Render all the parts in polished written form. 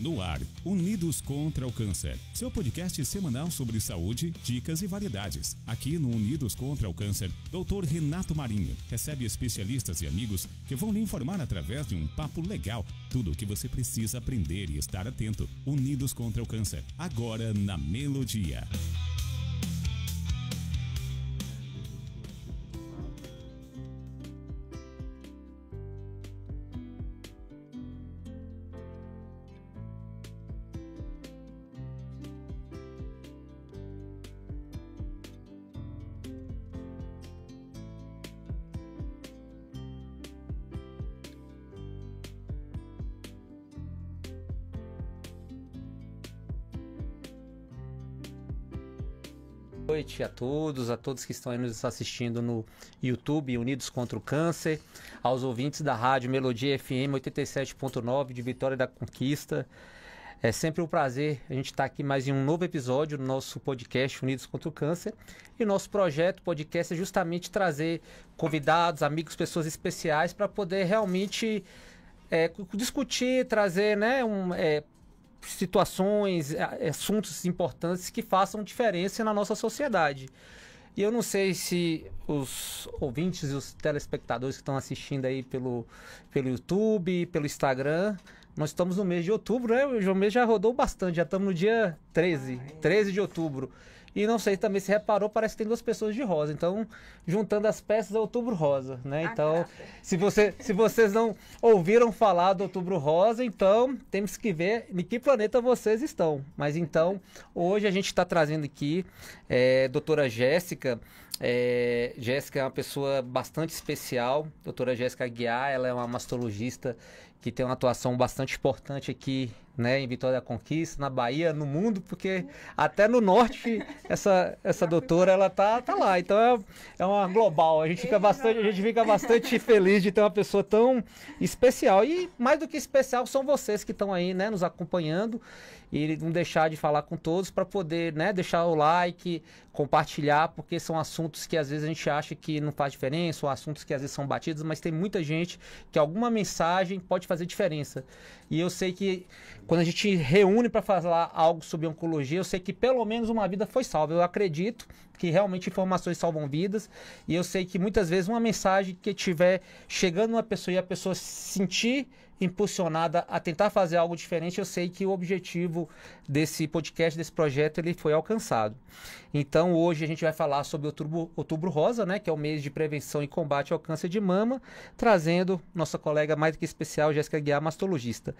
No ar, Unidos contra o Câncer. Seu podcast semanal sobre saúde, dicas e variedades. Aqui no Unidos contra o Câncer, Dr. Renato Marinho recebe especialistas e amigos que vão lhe informar através de um papo legal tudo o que você precisa aprender e estar atento. Unidos contra o Câncer, agora na Melodia. Boa noite a todos que estão aí nos assistindo no YouTube, Unidos contra o Câncer, aos ouvintes da rádio Melodia FM 87.9 de Vitória da Conquista. É sempre um prazer a gente estar aqui mais em um novo episódio do nosso podcast Unidos contra o Câncer. E nosso projeto podcast é justamente trazer convidados, amigos, pessoas especiais para poder realmente discutir, trazer, situações, assuntos importantes que façam diferença na nossa sociedade. E eu não sei se os ouvintes e os telespectadores que estão assistindo aí pelo YouTube, pelo Instagram, nós estamos no mês de outubro, né? O mês já rodou bastante, já estamos no dia 13 de outubro. E não sei também se reparou, parece que tem duas pessoas de rosa. Então, juntando as peças, é Outubro Rosa, né? Então, se vocês não ouviram falar do Outubro Rosa, então temos que ver em que planeta vocês estão. Mas então, hoje a gente está trazendo aqui doutora Jéssica. Jéssica é uma pessoa bastante especial, doutora Jéssica Aguiar. Ela é uma mastologista que tem uma atuação bastante importante aqui, né, em Vitória da Conquista, na Bahia, no mundo, porque até no norte essa doutora ela tá lá. Então é uma global. A gente fica bastante feliz de ter uma pessoa tão especial. E mais do que especial são vocês que estão aí, né, nos acompanhando, e não deixar de falar com todos para poder, né, deixar o like, compartilhar, porque são assuntos que às vezes a gente acha que não faz diferença, ou assuntos que às vezes são batidos, mas tem muita gente que alguma mensagem pode fazer diferença. E eu sei que quando a gente reúne para falar algo sobre oncologia, eu sei que pelo menos uma vida foi salva. Eu acredito que realmente informações salvam vidas, e eu sei que muitas vezes uma mensagem que estiver chegando numa pessoa e a pessoa se sentir impulsionada a tentar fazer algo diferente, eu sei que o objetivo desse podcast, desse projeto, ele foi alcançado. Então hoje a gente vai falar sobre Outubro Rosa, né, que é o mês de prevenção e combate ao câncer de mama, trazendo nossa colega mais do que especial, Jéssica Aguiar, mastologista.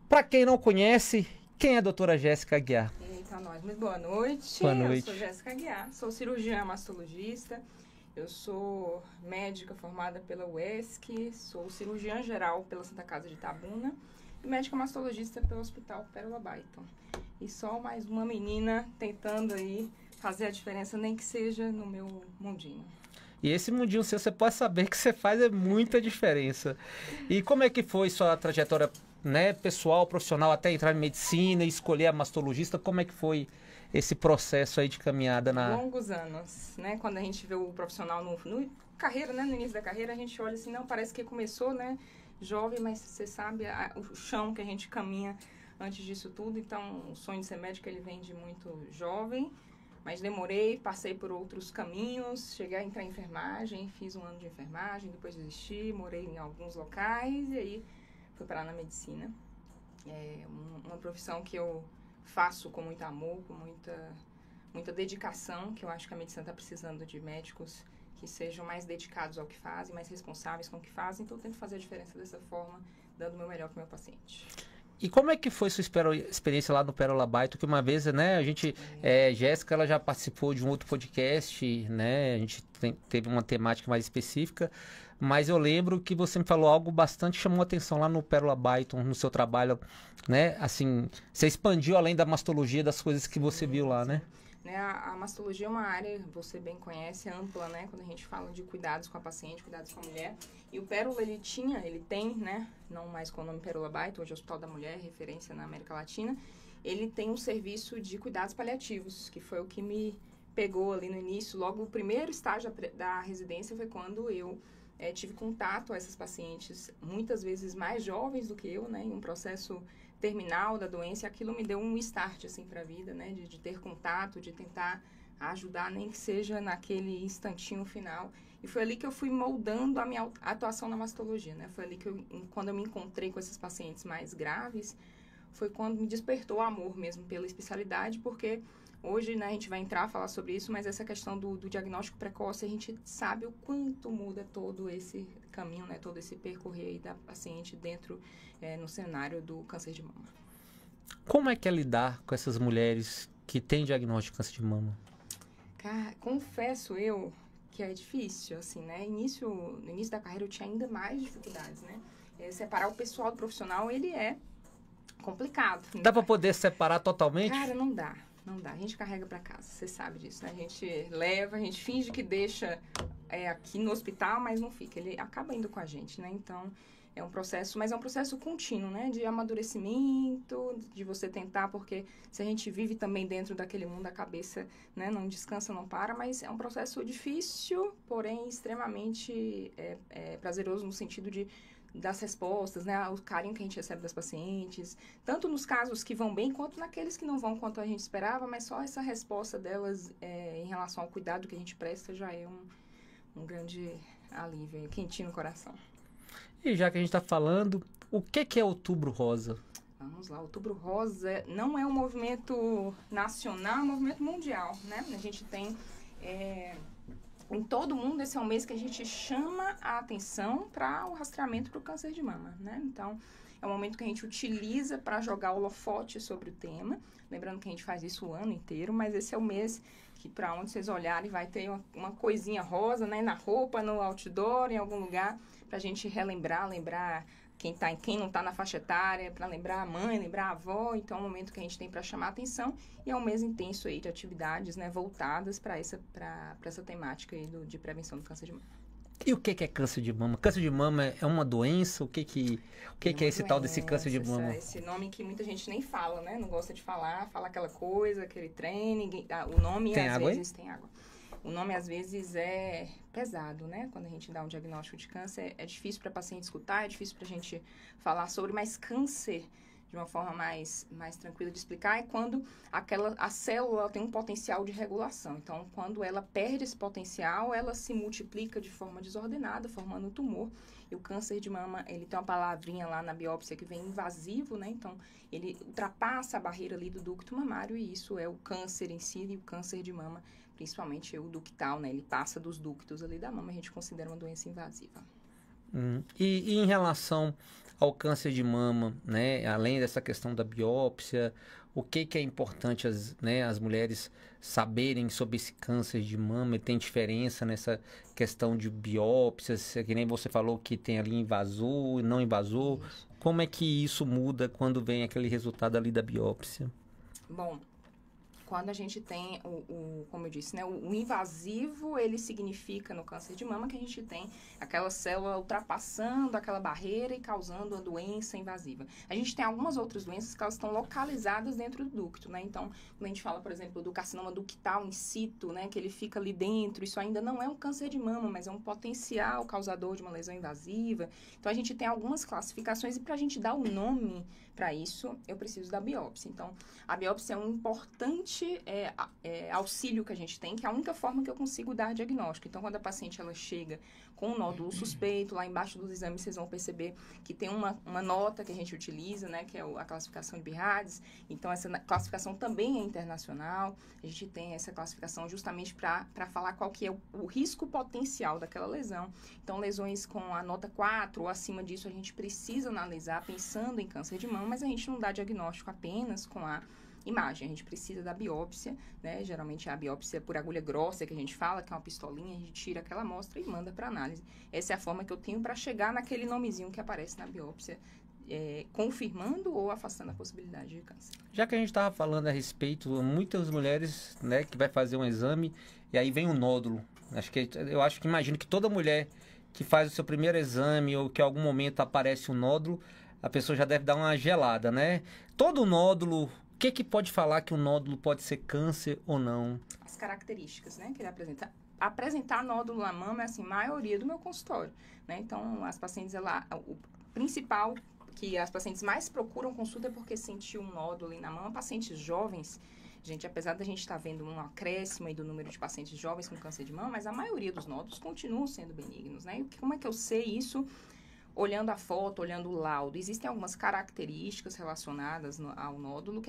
Para quem não conhece, quem é a doutora Jéssica Aguiar? Eita, nós, muito boa noite. Boa noite. Eu sou Jéssica Aguiar, sou cirurgiã mastologista, eu sou médica formada pela UESC, sou cirurgiã geral pela Santa Casa de Itabuna e médica mastologista pelo Hospital Pérola Baiton. E só mais uma menina tentando aí fazer a diferença, nem que seja no meu mundinho. E esse mundinho seu, você pode saber que você faz muita diferença. E como é que foi sua trajetória, né, pessoal, profissional, até entrar em medicina e escolher a mastologista? Como é que foi esse processo aí de caminhada na... Longos anos, né? Quando a gente vê o profissional no carreira, né, no início da carreira, a gente olha assim, não, parece que começou, né, jovem, mas você sabe o chão que a gente caminha antes disso tudo. Então, o sonho de ser médica, ele vem de muito jovem. Mas demorei, passei por outros caminhos, cheguei a entrar em enfermagem, fiz um ano de enfermagem, depois desisti, morei em alguns locais e aí fui parar na medicina. É uma profissão que eu faço com muito amor, com muita dedicação, que eu acho que a medicina está precisando de médicos que sejam mais dedicados ao que fazem, mais responsáveis com o que fazem, então eu tento fazer a diferença dessa forma, dando o meu melhor para o meu paciente. E como é que foi sua experiência lá no Pérola Baiton? Que uma vez, né, a gente, Jéssica, ela já participou de um outro podcast, né, a gente teve uma temática mais específica, mas eu lembro que você me falou algo bastante que chamou a atenção lá no Pérola Baiton, no seu trabalho, né, assim, você expandiu além da mastologia, das coisas que você viu lá, né? A mastologia é uma área, você bem conhece, ampla, né? Quando a gente fala de cuidados com a paciente, cuidados com a mulher. E o Pérola, ele tem, né? Não mais com o nome Pérola Baiton, hoje é o Hospital da Mulher, referência na América Latina. Ele tem um serviço de cuidados paliativos, que foi o que me pegou ali no início. Logo, o primeiro estágio da residência foi quando eu tive contato a essas pacientes, muitas vezes mais jovens do que eu, né? Em um processo terminal da doença, e aquilo me deu um start, assim, para a vida, né? De ter contato, de tentar ajudar, nem que seja naquele instantinho final. E foi ali que eu fui moldando a minha atuação na mastologia, né? Foi ali que quando eu me encontrei com esses pacientes mais graves, foi quando me despertou o amor mesmo pela especialidade, porque hoje, né, a gente vai entrar a falar sobre isso, mas essa questão do diagnóstico precoce, a gente sabe o quanto muda todo esse caminho, né, todo esse percorrer aí da paciente dentro, no cenário do câncer de mama. Como é que é lidar com essas mulheres que têm diagnóstico de câncer de mama? Cara, confesso eu que é difícil, assim, né? No início da carreira eu tinha ainda mais dificuldades, né? Separar o pessoal do profissional, ele é complicado. Dá para poder separar totalmente? Cara, não dá. Não dá. A gente carrega para casa, você sabe disso, né? A gente leva, a gente finge que deixa aqui no hospital, mas não fica. Ele acaba indo com a gente, né? Então, é um processo, mas é um processo contínuo, né? De amadurecimento, de você tentar, porque se a gente vive também dentro daquele mundo, a cabeça, né, não descansa, não para, mas é um processo difícil, porém extremamente prazeroso no sentido das respostas, né, o carinho que a gente recebe das pacientes, tanto nos casos que vão bem, quanto naqueles que não vão quanto a gente esperava, mas só essa resposta delas em relação ao cuidado que a gente presta já é um grande alívio, quentinho no coração. E já que a gente está falando, o que é Outubro Rosa? Vamos lá, Outubro Rosa não é um movimento nacional, é um movimento mundial, né? A gente tem, em todo mundo, esse é um mês que a gente chama a atenção para o rastreamento para o câncer de mama, né? Então, é um momento que a gente utiliza para jogar holofote sobre o tema, lembrando que a gente faz isso o ano inteiro, mas esse é o mês que, para onde vocês olharem, vai ter uma coisinha rosa, né? Na roupa, no outdoor, em algum lugar, para a gente lembrar quem não está na faixa etária, para lembrar a mãe, lembrar a avó. Então, é um momento que a gente tem para chamar a atenção e é um mês intenso aí de atividades, né, voltadas para essa temática aí de prevenção do câncer de mama. E o que é câncer de mama? Câncer de mama é uma doença? O que é esse tal desse câncer de mama? Esse nome que muita gente nem fala, né? Não gosta de falar, fala aquela coisa, aquele trem, o nome tem às água vezes tem água. O nome, às vezes, é pesado, né? Quando a gente dá um diagnóstico de câncer, é difícil para a paciente escutar, é difícil para a gente falar sobre, mas câncer, de uma forma mais tranquila de explicar, é quando a célula tem um potencial de regulação. Então, quando ela perde esse potencial, ela se multiplica de forma desordenada, formando um tumor. E o câncer de mama, ele tem uma palavrinha lá na biópsia que vem invasivo, né? Então, ele ultrapassa a barreira ali do ducto mamário e isso é o câncer em si, e o câncer de mama, principalmente o ductal, né? Ele passa dos ductos ali da mama, a gente considera uma doença invasiva. E em relação ao câncer de mama, né? Além dessa questão da biópsia, o que é importante as mulheres saberem sobre esse câncer de mama? E tem diferença nessa questão de biópsias, que nem você falou que tem ali invasor, não invasor. Isso. Como é que isso muda quando vem aquele resultado ali da biópsia? Bom, quando a gente tem como eu disse, né, o invasivo, ele significa no câncer de mama que a gente tem aquela célula ultrapassando aquela barreira e causando a doença invasiva. A gente tem algumas outras doenças que elas estão localizadas dentro do ducto, né? Então, quando a gente fala, por exemplo, do carcinoma ductal in situ, né, que ele fica ali dentro, isso ainda não é um câncer de mama, mas é um potencial causador de uma lesão invasiva. Então, a gente tem algumas classificações e para a gente dar o nome para isso, eu preciso da biópsia. Então, a biópsia é um importante auxílio que a gente tem, que é a única forma que eu consigo dar diagnóstico. Então, quando a paciente ela chega com um nódulo suspeito, lá embaixo dos exames vocês vão perceber que tem uma nota que a gente utiliza, né, que é a classificação de Bihardes. Então, essa classificação também é internacional. A gente tem essa classificação justamente para falar qual que é o risco potencial daquela lesão. Então, lesões com a nota 4 ou acima disso, a gente precisa analisar pensando em câncer de mama, mas a gente não dá diagnóstico apenas com a imagem, a gente precisa da biópsia, né? Geralmente é a biópsia por agulha grossa que a gente fala, que é uma pistolinha, a gente tira aquela amostra e manda para análise. Essa é a forma que eu tenho para chegar naquele nomezinho que aparece na biópsia, confirmando ou afastando a possibilidade de câncer. Já que a gente estava falando a respeito, muitas mulheres, né, que vai fazer um exame e aí vem um nódulo. Imagino que toda mulher que faz o seu primeiro exame ou que em algum momento aparece um nódulo, a pessoa já deve dar uma gelada, né? Todo nódulo, o que pode falar que um nódulo pode ser câncer ou não? As características, né, que ele apresenta. Apresentar nódulo na mama é assim, a maioria do meu consultório, né? Então, as pacientes, o principal que as pacientes mais procuram consulta é porque sentiu um nódulo ali na mama. Pacientes jovens, gente, apesar da gente estar vendo um acréscimo aí do número de pacientes jovens com câncer de mama, mas a maioria dos nódulos continuam sendo benignos, né? E como é que eu sei isso? Olhando a foto, olhando o laudo, existem algumas características relacionadas ao nódulo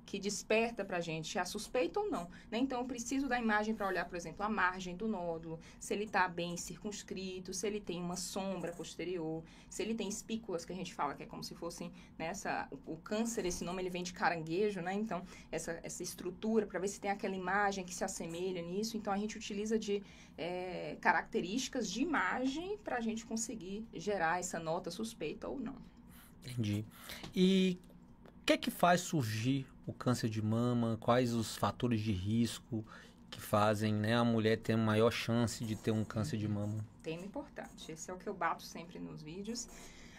que desperta pra gente a suspeita ou não, né? Então, eu preciso da imagem para olhar, por exemplo, a margem do nódulo, se ele tá bem circunscrito, se ele tem uma sombra posterior, se ele tem espículas, que a gente fala que é como se fossem, né, o câncer, esse nome, ele vem de caranguejo, né? Então, essa estrutura, para ver se tem aquela imagem que se assemelha nisso. Então, a gente utiliza de características de imagem para a gente conseguir gerar essa nota suspeita ou não. Entendi. E o que é que faz surgir o câncer de mama? Quais os fatores de risco que fazem, né, a mulher ter maior chance de ter um câncer de mama? Tema importante. Esse é o que eu bato sempre nos vídeos.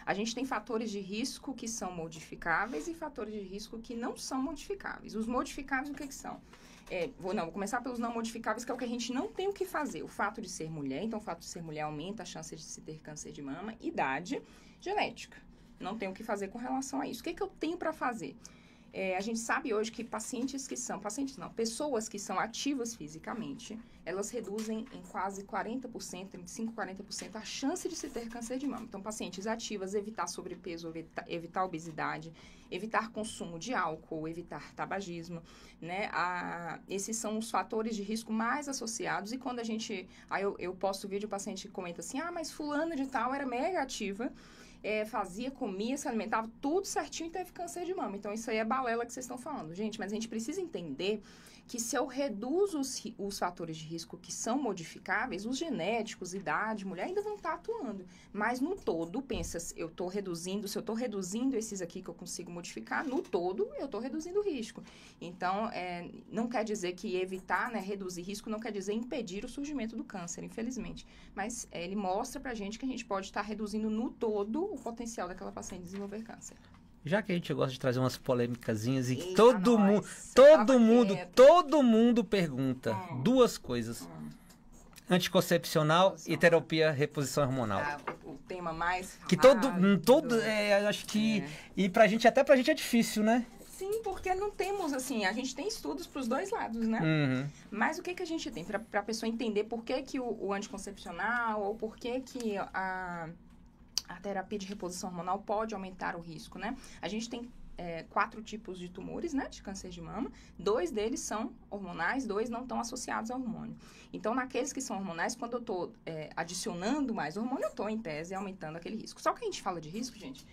A gente tem fatores de risco que são modificáveis e fatores de risco que não são modificáveis. Os modificáveis, o que são? Vou começar pelos não modificáveis, que é o que a gente não tem o que fazer. O fato de ser mulher, então o fato de ser mulher aumenta a chance de se ter câncer de mama. Idade, genética. Não tem o que fazer com relação a isso. O que eu tenho para fazer? A gente sabe hoje que pessoas que são ativas fisicamente, elas reduzem em quase 40%, 35% e 40% a chance de se ter câncer de mama. Então, pacientes ativas, evitar sobrepeso, evitar obesidade, evitar consumo de álcool, evitar tabagismo, né? Esses são os fatores de risco mais associados. E quando a gente... eu posto vídeo, o paciente comenta assim, mas fulana de tal era mega ativa, fazia, comia, se alimentava, tudo certinho e teve câncer de mama. Então, isso aí é balela que vocês estão falando. Gente, mas a gente precisa entender que se eu reduzo os fatores de risco que são modificáveis, os genéticos, idade, mulher, ainda vão estar atuando. Mas no todo, pensa, se eu estou reduzindo esses aqui que eu consigo modificar, no todo, eu estou reduzindo o risco. Então, não quer dizer que evitar, né, reduzir risco, não quer dizer impedir o surgimento do câncer, infelizmente. Mas ele mostra pra gente que a gente pode estar reduzindo no todo o potencial daquela paciente desenvolver câncer. Já que a gente gosta de trazer umas polêmicazinhas e Eita, todo mundo pergunta duas coisas. Anticoncepcional e terapia reposição hormonal. O tema mais que acho que e pra gente é difícil, né? Sim, porque não temos, assim, a gente tem estudos para os dois lados, né? Uhum. Mas o que a gente tem para a pessoa entender por que o anticoncepcional ou por que a terapia de reposição hormonal pode aumentar o risco, né? A gente tem 4 tipos de tumores, né, de câncer de mama. 2 deles são hormonais, 2 não estão associados a hormônio. Então, naqueles que são hormonais, quando eu estou adicionando mais hormônio, eu estou, em tese, aumentando aquele risco. Só que a gente fala de risco, gente...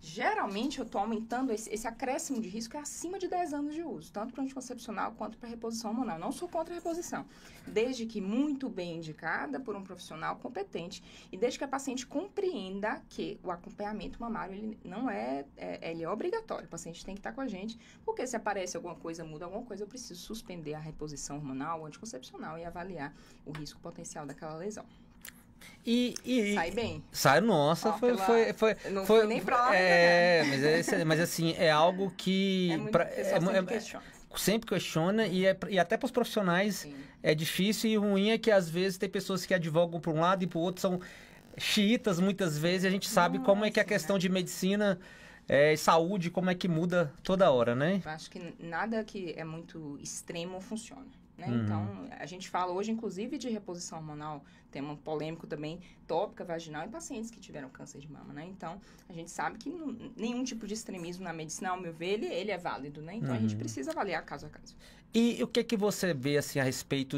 Geralmente, eu estou aumentando esse acréscimo de risco acima de 10 anos de uso, tanto para o anticoncepcional quanto para a reposição hormonal. Não sou contra a reposição, desde que muito bem indicada por um profissional competente e desde que a paciente compreenda que o acompanhamento mamário ele não ele é obrigatório. O paciente tem que estar com a gente, porque se aparece alguma coisa, muda alguma coisa, eu preciso suspender a reposição hormonal, o anticoncepcional e avaliar o risco potencial daquela lesão. Sai bem? Sai, nossa, não foi nem pra lá. Mas assim, é algo que... Sempre questiona e até para os profissionais sim. É difícil e o ruim é que às vezes tem pessoas que advogam para um lado e para o outro são xiitas muitas vezes e a gente sabe como é que a questão de medicina e saúde, como é que muda toda hora, né? Eu acho que nada que é muito extremo funciona. Né? Uhum. Então, a gente fala hoje, inclusive, de reposição hormonal, tema polêmico também, tópica vaginal em pacientes que tiveram câncer de mama, né? Então, a gente sabe que nenhum tipo de extremismo na medicina, ao meu ver, ele é válido, né? Então, a gente precisa avaliar caso a caso. E o que você vê, assim, a respeito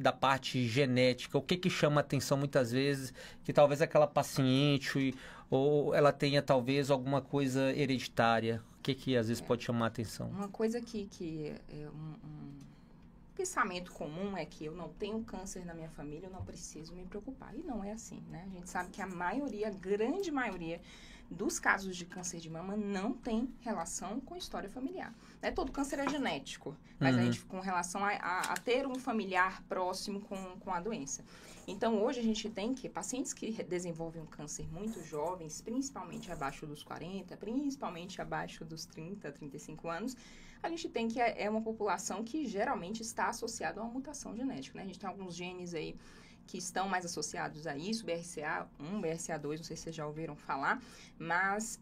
da parte genética? O que chama atenção muitas vezes? Que talvez aquela paciente ou ela tenha, talvez, alguma coisa hereditária? O que às vezes pode chamar atenção? Uma coisa que é pensamento comum é que eu não tenho câncer na minha família, eu não preciso me preocupar. E não é assim, né? A gente sabe que a grande maioria dos casos de câncer de mama não tem relação com história familiar. Né? Todo câncer é genético, mas a gente com relação a ter um familiar próximo com a doença. Então, hoje a gente tem que pacientes que desenvolvem um câncer muito jovens, principalmente abaixo dos 40, principalmente abaixo dos 30, 35 anos, a gente tem que é uma população que geralmente está associada a uma mutação genética, né? A gente tem alguns genes aí que estão mais associados a isso, BRCA1, BRCA2, não sei se vocês já ouviram falar, mas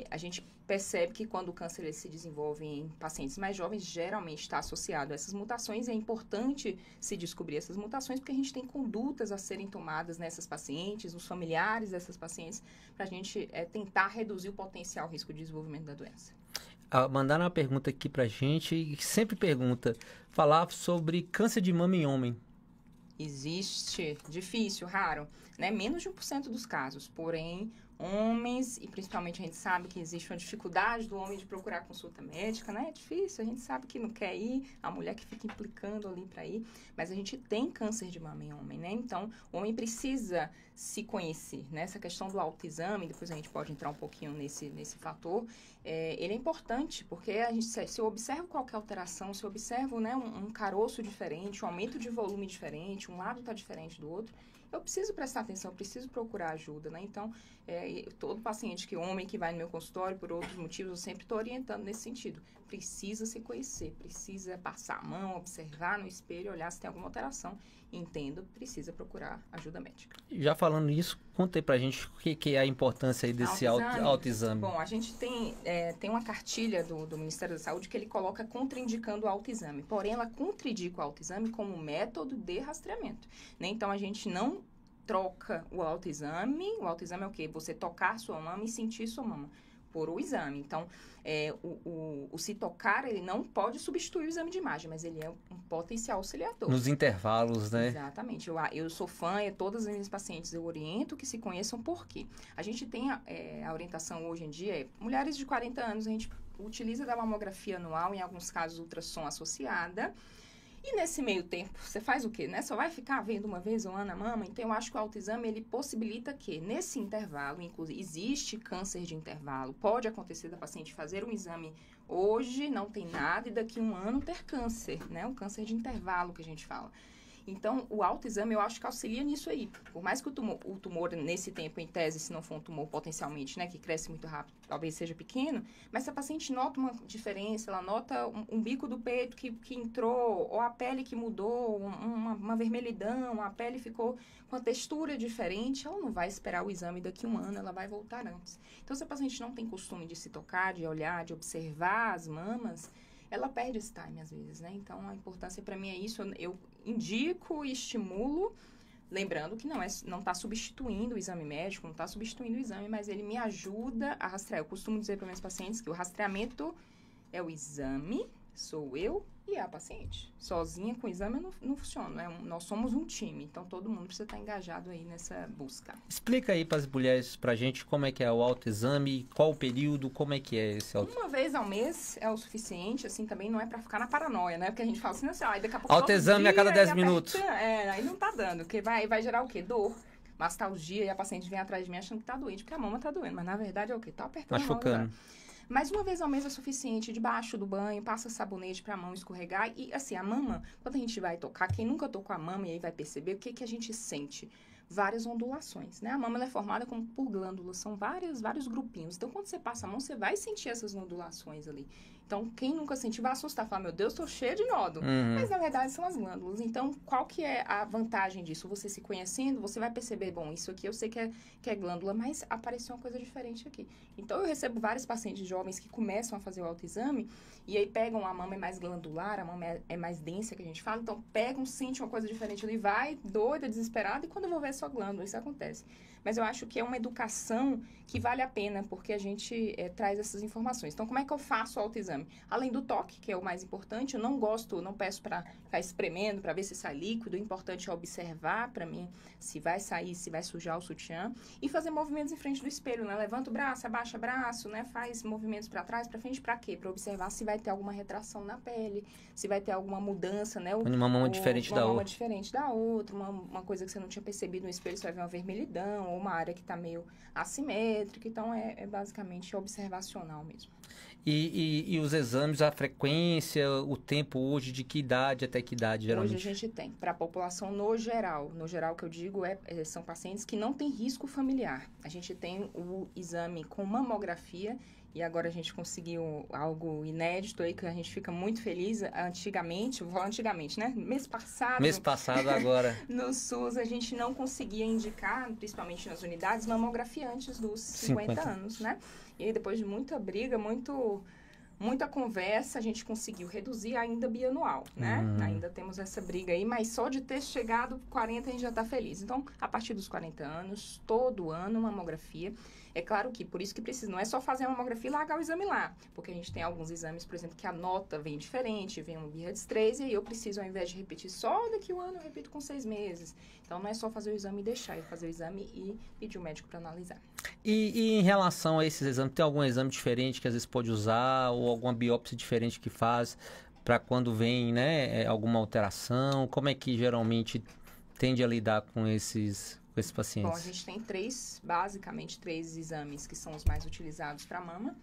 a gente percebe que quando o câncer ele se desenvolve em pacientes mais jovens, geralmente está associado a essas mutações, e é importante se descobrir essas mutações, porque a gente tem condutas a serem tomadas nessas pacientes, nos familiares dessas pacientes, para a gente tentar reduzir o potencial risco de desenvolvimento da doença. Mandaram uma pergunta aqui pra gente, e sempre pergunta, falar sobre câncer de mama em homem. Existe, difícil, raro, né? Menos de 1% dos casos, porém, homens, e principalmente a gente sabe que existe uma dificuldade do homem de procurar consulta médica, né? É difícil, a gente sabe que não quer ir, a mulher que fica implicando ali para ir, mas a gente tem câncer de mama em homem, né? Então, o homem precisa se conhecer, né? Essa questão do autoexame, depois a gente pode entrar um pouquinho nesse fator, ele é importante, porque a gente, se eu observo qualquer alteração, se eu observo, né, um caroço diferente, um aumento de volume diferente, um lado está diferente do outro, eu preciso prestar atenção, eu preciso procurar ajuda, né? Então, todo paciente homem que vai no meu consultório, por outros motivos, eu sempre estou orientando nesse sentido. Precisa se conhecer, precisa passar a mão, observar no espelho, olhar se tem alguma alteração. Entendo, precisa procurar ajuda médica. Já falando nisso, conta aí pra gente o que é a importância aí desse autoexame. Bom, a gente tem uma cartilha do Ministério da Saúde que ele coloca contraindicando o autoexame. Porém, ela contraindica o autoexame como método de rastreamento, né? Então, a gente não troca o autoexame. O autoexame é o quê? Você tocar sua mama e sentir sua mama por o exame. Então, o se tocar, ele não pode substituir o exame de imagem, mas ele é um potencial auxiliador. Nos intervalos, né? Exatamente. Eu sou fã, todas as minhas pacientes eu oriento que se conheçam, por quê? A gente tem a orientação hoje em dia, mulheres de 40 anos, a gente utiliza da mamografia anual, em alguns casos ultrassom associada. E nesse meio tempo, você faz o quê, né? Só vai ficar vendo uma vez ao ano a mama? Então, eu acho que o autoexame, ele possibilita que, nesse intervalo, inclusive, existe câncer de intervalo. Pode acontecer da paciente fazer um exame hoje, não tem nada, e daqui a um ano ter câncer, né? O câncer de intervalo que a gente fala. Então, o autoexame, eu acho que auxilia nisso aí. Por mais que o tumor, nesse tempo, em tese, se não for um tumor potencialmente, né, que cresce muito rápido, talvez seja pequeno, mas se a paciente nota uma diferença, ela nota um bico do peito que entrou, ou a pele que mudou, uma vermelhidão, a pele ficou com a textura diferente, ela não vai esperar o exame daqui a um ano, ela vai voltar antes. Então, se a paciente não tem costume de se tocar, de olhar, de observar as mamas, ela perde esse time, às vezes, né? Então, a importância para mim é isso. Eu indico e estimulo, lembrando que não está substituindo o exame médico, não está substituindo o exame, mas ele me ajuda a rastrear. Eu costumo dizer para meus pacientes que o rastreamento é o exame, sou eu e a paciente. Sozinha com o exame não funciona, né? Nós somos um time, então todo mundo precisa estar engajado aí nessa busca. Explica aí para as mulheres, para a gente, como é que é o autoexame, qual o período, como é que é esse autoexame? Uma vez ao mês é o suficiente, assim, também não é para ficar na paranoia, né? Porque a gente fala assim, daqui a pouco autoexame a cada 10 minutos. Aí não tá dando, porque vai gerar o quê? Dor, nostalgia, e a paciente vem atrás de mim achando que tá doente, porque a mama tá doendo, mas na verdade é o quê? Tá apertando. Machucando. Mas uma vez ao mês é suficiente, debaixo do banho, passa sabonete pra mão escorregar. E assim, a mama, quando a gente vai tocar, quem nunca tocou a mama e aí vai perceber, o que a gente sente? Várias ondulações, né? A mama ela é formada por glândulas, são vários grupinhos. Então, quando você passa a mão, você vai sentir essas ondulações ali. Então, quem nunca sentiu vai assustar, falar, meu Deus, tô cheia de nódulo. Mas, na verdade, são as glândulas. Então, qual que é a vantagem disso? Você se conhecendo, você vai perceber, bom, isso aqui eu sei que é glândula, mas apareceu uma coisa diferente aqui. Então, eu recebo vários pacientes jovens que começam a fazer o autoexame e aí pegam a mama é mais glandular, a mama é mais densa, que a gente fala. Então, pegam, sentem uma coisa diferente ali, vai, doida, desesperada, e quando eu vou ver é só glândula, isso acontece. Mas eu acho que é uma educação que vale a pena, porque a gente traz essas informações. Então, como é que eu faço o autoexame? Além do toque, que é o mais importante, eu não peço para ficar espremendo, para ver se sai líquido. O importante é observar, para mim, se vai sair, se vai sujar o sutiã. E fazer movimentos em frente do espelho, né? Levanta o braço, abaixa o braço, né? Faz movimentos para trás, para frente, para quê? Para observar se vai ter alguma retração na pele, se vai ter alguma mudança, né? Uma mama diferente da outra. Uma mama diferente da outra, uma coisa que você não tinha percebido no espelho, você vai ver uma vermelhidão, ou uma área que está meio assimétrica. Então, é basicamente observacional mesmo. E os exames, a frequência, o tempo hoje, de que idade até que idade, geralmente? Hoje a gente tem, para a população no geral que eu digo, são pacientes que não têm risco familiar. A gente tem o exame com mamografia e agora a gente conseguiu algo inédito aí, que a gente fica muito feliz. Antigamente, vou falar antigamente, né? Mês passado agora. no SUS, a gente não conseguia indicar, principalmente nas unidades, mamografia antes dos 50 anos, né? E aí, depois de muita briga, muita conversa, a gente conseguiu reduzir ainda bianual, né? Ainda temos essa briga aí, mas só de ter chegado 40 a gente já está feliz. Então, a partir dos 40 anos, todo ano, mamografia. É claro que, por isso que precisa, não é só fazer a mamografia e largar o exame lá, porque a gente tem alguns exames, por exemplo, que a nota vem diferente, vem um BIRADS 3, e aí eu preciso, ao invés de repetir só daqui um ano, eu repito com 6 meses. Então, não é só fazer o exame e deixar, é fazer o exame e pedir o médico para analisar. E em relação a esses exames, tem algum exame diferente que às vezes pode usar, ou alguma biópsia diferente que faz para quando vem, né, alguma alteração? Como é que geralmente tende a lidar com esses pacientes? Bom, a gente tem basicamente três exames que são os mais utilizados para mama.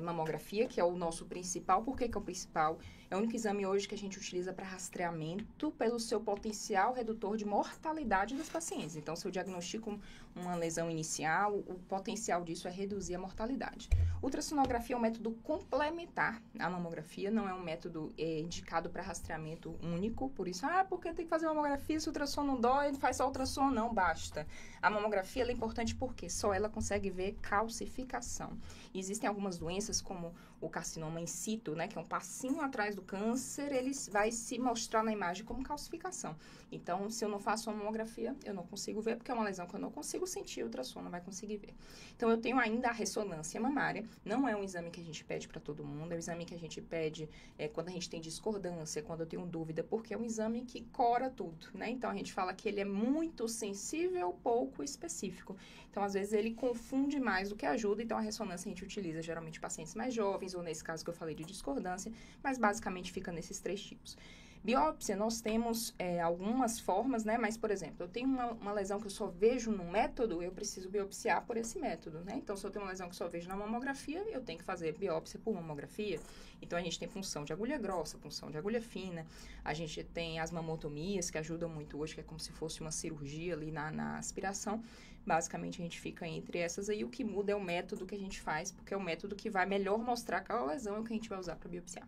Mamografia, que é o nosso principal. Por que é o principal? É o único exame hoje que a gente utiliza para rastreamento pelo seu potencial redutor de mortalidade das pacientes. Então, se eu diagnostico uma lesão inicial, o potencial disso é reduzir a mortalidade. Ultrassonografia é um método complementar à mamografia, não é um método indicado para rastreamento único. Por isso, porque tem que fazer mamografia, se o ultrassom não dói, faz só ultrassom, não, basta. A mamografia ela é importante porque só ela consegue ver calcificação. E existem algumas doenças como o carcinoma in situ, né, que é um passinho atrás do câncer, ele vai se mostrar na imagem como calcificação. Então, se eu não faço uma mamografia, eu não consigo ver, porque é uma lesão que eu não consigo sentir, o ultrassom não vai conseguir ver. Então, eu tenho ainda a ressonância mamária, não é um exame que a gente pede para todo mundo, é um exame que a gente pede quando a gente tem discordância, quando eu tenho dúvida, porque é um exame que cora tudo, né? Então, a gente fala que ele é muito sensível, pouco específico. Então, às vezes, ele confunde mais do que ajuda, então a ressonância a gente utiliza geralmente pacientes mais jovens, ou nesse caso que eu falei de discordância, mas basicamente fica nesses 3 tipos. Biópsia, nós temos algumas formas, né? Mas, por exemplo, eu tenho uma lesão que eu só vejo num método, eu preciso biopsiar por esse método, né? Então, se eu tenho uma lesão que só vejo na mamografia, eu tenho que fazer biópsia por mamografia. Então, a gente tem punção de agulha grossa, punção de agulha fina. A gente tem as mamotomias, que ajudam muito hoje, que é como se fosse uma cirurgia ali na aspiração. Basicamente, a gente fica entre essas aí. O que muda é o método que a gente faz, porque é o método que vai melhor mostrar qual lesão é o que a gente vai usar para biopsiar.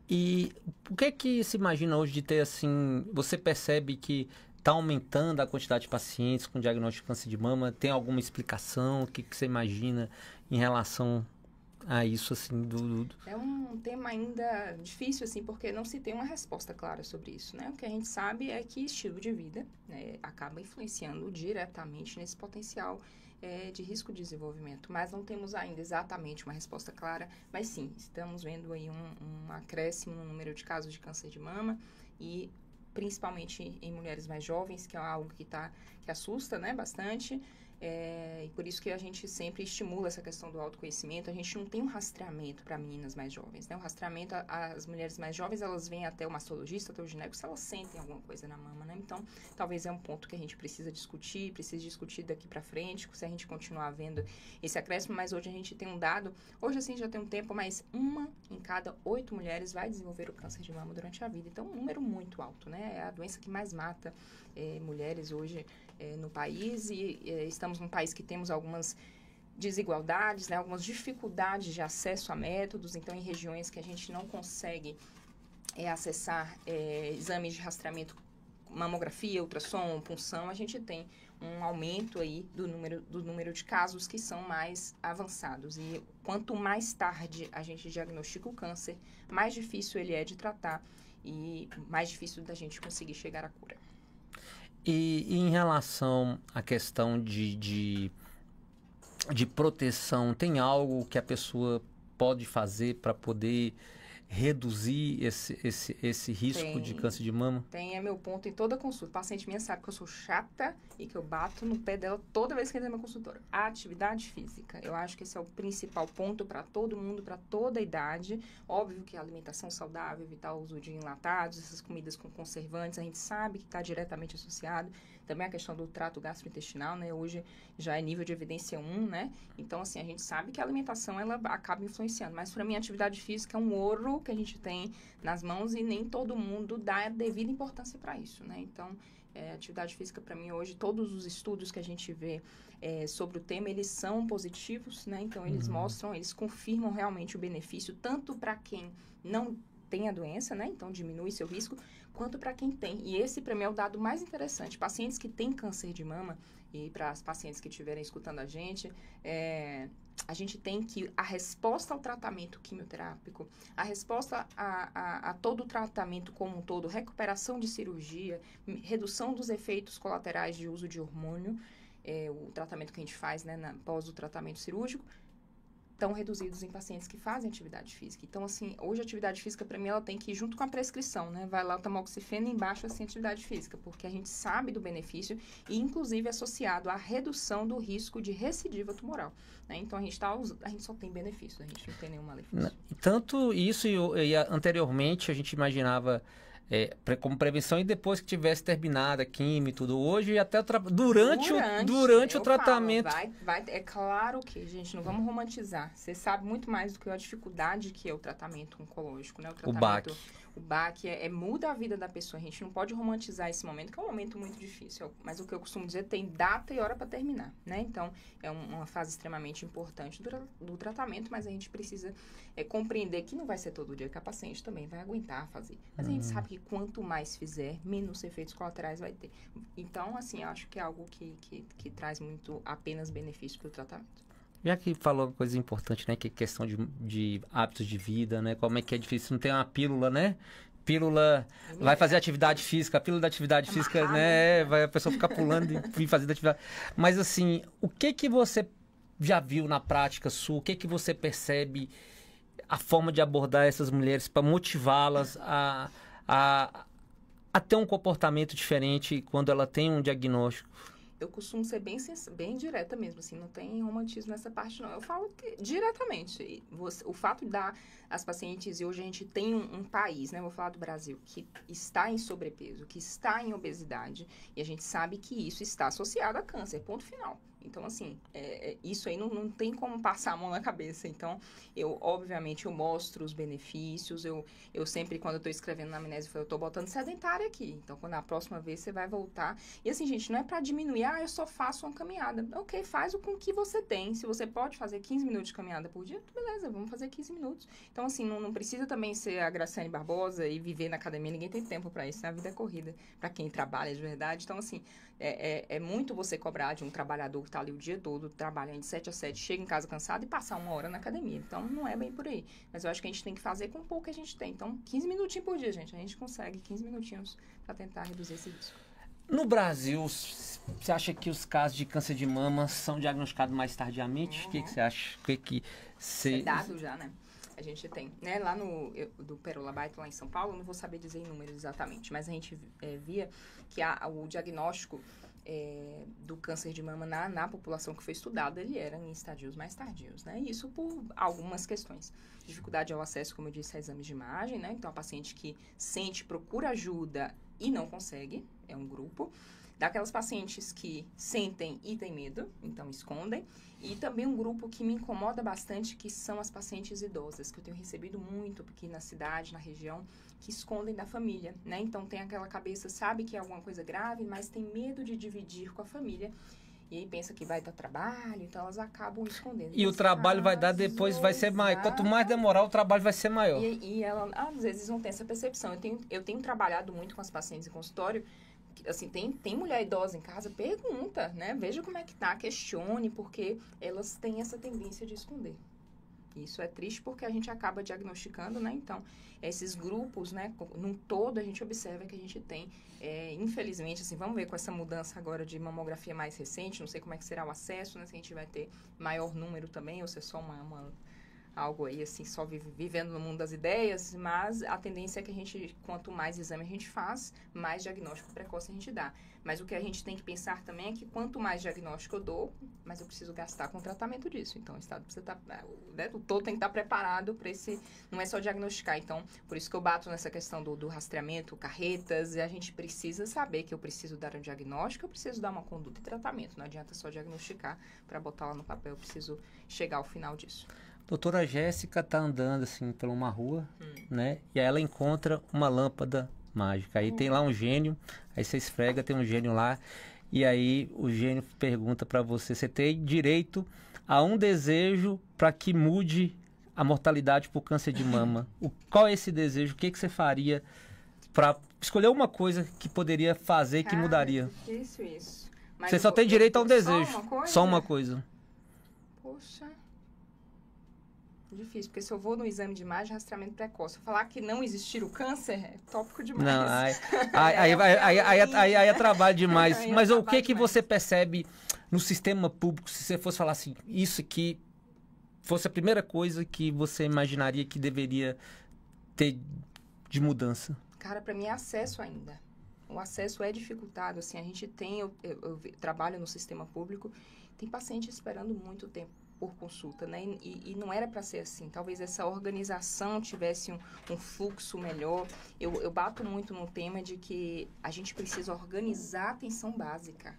E o que é que se imagina hoje de ter, assim, você percebe que está aumentando a quantidade de pacientes com diagnóstico de câncer de mama? Tem alguma explicação? O que você imagina em relação a isso, assim, É um tema ainda difícil, assim, porque não se tem uma resposta clara sobre isso, né? O que a gente sabe é que estilo de vida, né, acaba influenciando diretamente nesse potencial de risco de desenvolvimento, mas não temos ainda exatamente uma resposta clara, mas sim, estamos vendo aí um acréscimo no número de casos de câncer de mama e principalmente em mulheres mais jovens, que é algo que assusta, né, bastante. E por isso que a gente sempre estimula essa questão do autoconhecimento. A gente não tem um rastreamento para meninas mais jovens, né? O rastreamento, as mulheres mais jovens, elas vêm até o mastologista, até o gineco, se elas sentem alguma coisa na mama, né? Então, talvez é um ponto que a gente precisa discutir daqui para frente, se a gente continuar vendo esse acréscimo, mas hoje a gente tem um dado, hoje assim já tem um tempo, mas 1 em cada 8 mulheres vai desenvolver o câncer de mama durante a vida. Então, um número muito alto, né? É a doença que mais mata mulheres hoje no país e estamos num país que temos algumas desigualdades, né, algumas dificuldades de acesso a métodos, então em regiões que a gente não consegue acessar exames de rastreamento, mamografia, ultrassom, punção, a gente tem um aumento aí do número de casos que são mais avançados. E quanto mais tarde a gente diagnostica o câncer, mais difícil ele é de tratar e mais difícil da gente conseguir chegar à cura. E em relação à questão de proteção, tem algo que a pessoa pode fazer para poder reduzir esse risco de câncer de mama? É meu ponto em toda consulta. A paciente minha sabe que eu sou chata e que eu bato no pé dela toda vez que entra na minha consultora. A atividade física. Eu acho que esse é o principal ponto para todo mundo, para toda a idade. Óbvio que a alimentação saudável, evitar o uso de enlatados, essas comidas com conservantes, a gente sabe que está diretamente associado. Também a questão do trato gastrointestinal, né? Hoje já é nível de evidência 1, né? Então, assim, a gente sabe que a alimentação, ela acaba influenciando. Mas, para mim, a atividade física é um ouro que a gente tem nas mãos e nem todo mundo dá a devida importância para isso, né? Então, Atividade física, para mim, hoje, todos os estudos que a gente vê sobre o tema, eles são positivos, né? Então, eles mostram, eles confirmam realmente o benefício, tanto para quem não tem a doença, né? Então, diminui seu risco, quanto para quem tem. E esse, para mim, é o dado mais interessante. Pacientes que têm câncer de mama, e para as pacientes que estiverem escutando a gente tem que a resposta ao tratamento quimioterápico, a resposta a todo o tratamento como um todo, recuperação de cirurgia, redução dos efeitos colaterais de uso de hormônio, o tratamento que a gente faz, né, após o tratamento cirúrgico, estão reduzidos em pacientes que fazem atividade física. Então, assim, hoje a atividade física, para mim, ela tem que ir junto com a prescrição, né? Vai lá o tamoxifeno embaixo, assim, atividade física, porque a gente sabe do benefício e, inclusive, associado à redução do risco de recidiva tumoral, né? Então, a gente só tem benefício, a gente não tem nenhum malefício. Tanto isso e anteriormente a gente imaginava como prevenção e depois que tivesse terminado a quimio e tudo. Hoje, até durante o tratamento... É claro que, gente, não vamos romantizar. Você sabe muito mais do que a dificuldade que é o tratamento oncológico, né? O BAC muda a vida da pessoa. A gente não pode romantizar esse momento, que é um momento muito difícil. Mas o que eu costumo dizer, tem data e hora para terminar, né? Então, é uma fase extremamente importante do tratamento, mas a gente precisa compreender que não vai ser todo dia que a paciente também vai aguentar fazer. Mas a gente sabe que quanto mais fizer, menos efeitos colaterais vai ter. Então, assim, eu acho que é algo que traz muito apenas benefício para o tratamento. Já que falou uma coisa importante, né? Que é questão de hábitos de vida, né? Como é que é difícil, não tem uma pílula, né? Pílula, vai fazer atividade física, a pílula da atividade física, né? Vai a pessoa ficar pulando e vir fazer atividade. Mas assim, o que você já viu na prática sua? O que você percebe a forma de abordar essas mulheres para motivá-las a ter um comportamento diferente quando ela tem um diagnóstico? Eu costumo ser bem direta mesmo, assim, não tem romantismo nessa parte, não. Eu falo diretamente. O fato as pacientes, e hoje a gente tem um país, né, vou falar do Brasil, que está em sobrepeso, que está em obesidade, e a gente sabe que isso está associado a câncer, ponto final. Então, assim, isso aí não tem como passar a mão na cabeça. Então, obviamente, eu mostro os benefícios. Eu sempre, quando eu tô escrevendo na amnésia, eu tô botando sedentária aqui. Então, quando a próxima vez você vai voltar. E assim, gente, não é pra diminuir. Eu só faço uma caminhada. Ok, faz o com que você tem. Se você pode fazer 15 minutos de caminhada por dia, beleza, vamos fazer 15 minutos. Então, assim, não precisa também ser a Graciane Barbosa e viver na academia. Ninguém tem tempo pra isso, né? A vida é corrida pra quem trabalha de verdade. Então, assim, é muito você cobrar de um trabalhador que tá ali o dia todo, trabalhando de 7 a 7, chega em casa cansado e passar 1 hora na academia. Então, não é bem por aí. Mas eu acho que a gente tem que fazer com o pouco que a gente tem. Então, 15 minutinhos por dia, gente. A gente consegue 15 minutinhos para tentar reduzir esse risco. No Brasil, você acha que os casos de câncer de mama são diagnosticados mais tardiamente? O que você acha? É dado já, né? A gente tem, né? Lá do Perolabaito, lá em São Paulo, não vou saber dizer em números exatamente, mas a gente via que o diagnóstico do câncer de mama na população que foi estudada, ele era em estadios mais tardios, né? E isso por algumas questões. Dificuldade ao acesso, como eu disse, a exames de imagem, né? Então, a paciente que procura ajuda e não consegue, é um grupo. Daquelas pacientes que sentem e têm medo, então escondem. E também um grupo que me incomoda bastante, que são as pacientes idosas, que eu tenho recebido muito aqui na cidade, na região, que escondem da família, né? Então tem aquela cabeça, sabe que é alguma coisa grave, mas tem medo de dividir com a família. E aí pensa que vai dar trabalho, então elas acabam escondendo. E o trabalho vai dar depois, vai ser maior. Quanto mais demorar, o trabalho vai ser maior. E ela, às vezes, não tem essa percepção. Eu tenho trabalhado muito com as pacientes em consultório. Assim, tem mulher idosa em casa, pergunta, né? Veja como é que tá, questione, porque elas têm essa tendência de esconder. Isso é triste porque a gente acaba diagnosticando, né? Então, esses grupos, né? Num todo, a gente observa que a gente tem, infelizmente, assim, vamos ver com essa mudança agora de mamografia mais recente, não sei como é que será o acesso, né? Se a gente vai ter maior número também, ou se é só algo aí, assim, só vivendo no mundo das ideias, mas a tendência é que a gente, quanto mais exame a gente faz, mais diagnóstico precoce a gente dá. Mas o que a gente tem que pensar também é que quanto mais diagnóstico eu dou, mais eu preciso gastar com o tratamento disso. Então, o estado precisa estar, né, o todo tem que estar preparado para esse, não é só diagnosticar. Então, por isso que eu bato nessa questão do rastreamento, carretas, e a gente precisa saber que eu preciso dar um diagnóstico, eu preciso dar uma conduta e tratamento. Não adianta só diagnosticar para botar lá no papel, eu preciso chegar ao final disso. Doutora Jéssica tá andando assim por uma rua, né? E aí ela encontra uma lâmpada mágica. Aí tem lá um gênio, aí você esfrega, tem um gênio lá, e aí o gênio pergunta pra você, você tem direito a um desejo para que mude a mortalidade por câncer de mama. Qual é esse desejo? O que você faria para escolher uma coisa que poderia fazer que mudaria? Difícil isso. Mas você só tem direito a um desejo. Só uma coisa? Só uma coisa. Poxa. Difícil, porque se eu vou no exame de imagem, rastreamento precoce, eu falar que não existir o câncer é tópico demais. Não, aí é trabalho demais. Mas o que você percebe no sistema público, se você fosse falar assim, isso aqui fosse a primeira coisa que você imaginaria que deveria ter de mudança? Cara, para mim é acesso ainda. O acesso é dificultado, assim, a gente tem, eu trabalho no sistema público, tem paciente esperando muito tempo por consulta, né? E não era para ser assim. Talvez essa organização tivesse um fluxo melhor. Eu bato muito no tema de que a gente precisa organizar a atenção básica.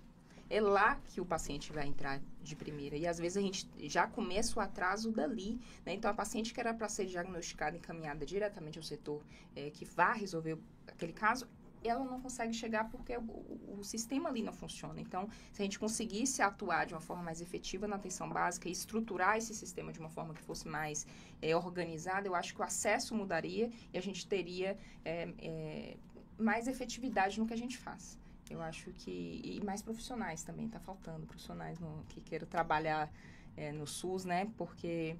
É lá que o paciente vai entrar de primeira. E às vezes a gente já começa o atraso dali, né? Então a paciente que era para ser diagnosticada e encaminhada diretamente ao setor que vai resolver aquele caso, ela não consegue chegar porque o sistema ali não funciona. Então, se a gente conseguisse atuar de uma forma mais efetiva na atenção básica e estruturar esse sistema de uma forma que fosse mais organizada, eu acho que o acesso mudaria e a gente teria mais efetividade no que a gente faz. Eu acho que... E mais profissionais também, está faltando profissionais que queiram trabalhar no SUS, né? Porque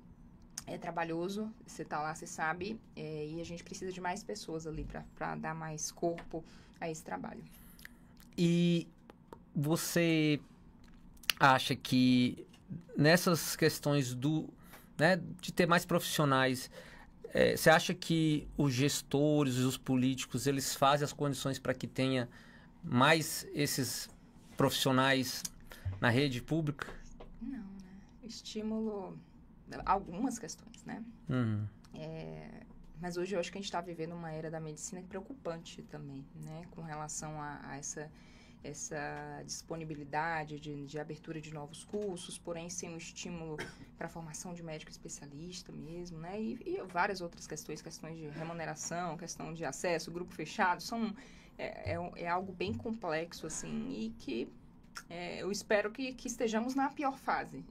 é trabalhoso, você tá lá, você sabe, e a gente precisa de mais pessoas ali para dar mais corpo a esse trabalho. E você acha que nessas questões de ter mais profissionais, você acha que os gestores, os políticos, eles fazem as condições para que tenha mais esses profissionais na rede pública? Não, né? Estímulo... Algumas questões, né? Mas hoje eu acho que a gente está vivendo uma era da medicina preocupante também, né? Com relação a essa disponibilidade de abertura de novos cursos, porém sem um estímulo para a formação de médico especialista mesmo, né? E várias outras questões de remuneração, questão de acesso, grupo fechado, é algo bem complexo, assim, e que eu espero que estejamos na pior fase.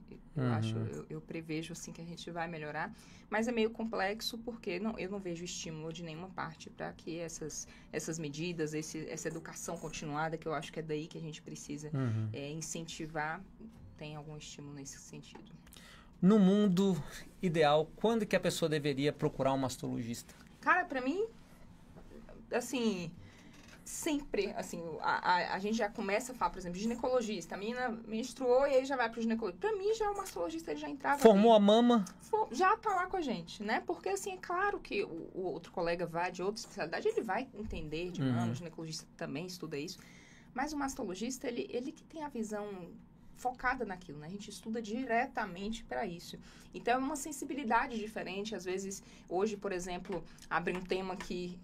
Eu prevejo assim que a gente vai melhorar, mas é meio complexo porque eu não vejo estímulo de nenhuma parte para que essas medidas, essa educação continuada, que eu acho que é daí que a gente precisa incentivar, tem algum estímulo nesse sentido. No mundo ideal, quando que a pessoa deveria procurar um mastologista? Cara, para mim, assim... Sempre, assim, a gente já começa a falar, por exemplo, ginecologista. A menina menstruou e ele já vai pro ginecologista. Pra mim, já o mastologista, ele já entrava... Formou a mama? Já tá lá com a gente, né? Porque, assim, é claro que o outro colega vai de outra especialidade, ele vai entender de mama, o ginecologista também estuda isso. Mas o mastologista, ele que tem a visão focada naquilo, né? A gente estuda diretamente para isso. Então, é uma sensibilidade diferente. Às vezes, hoje, por exemplo, abre um tema que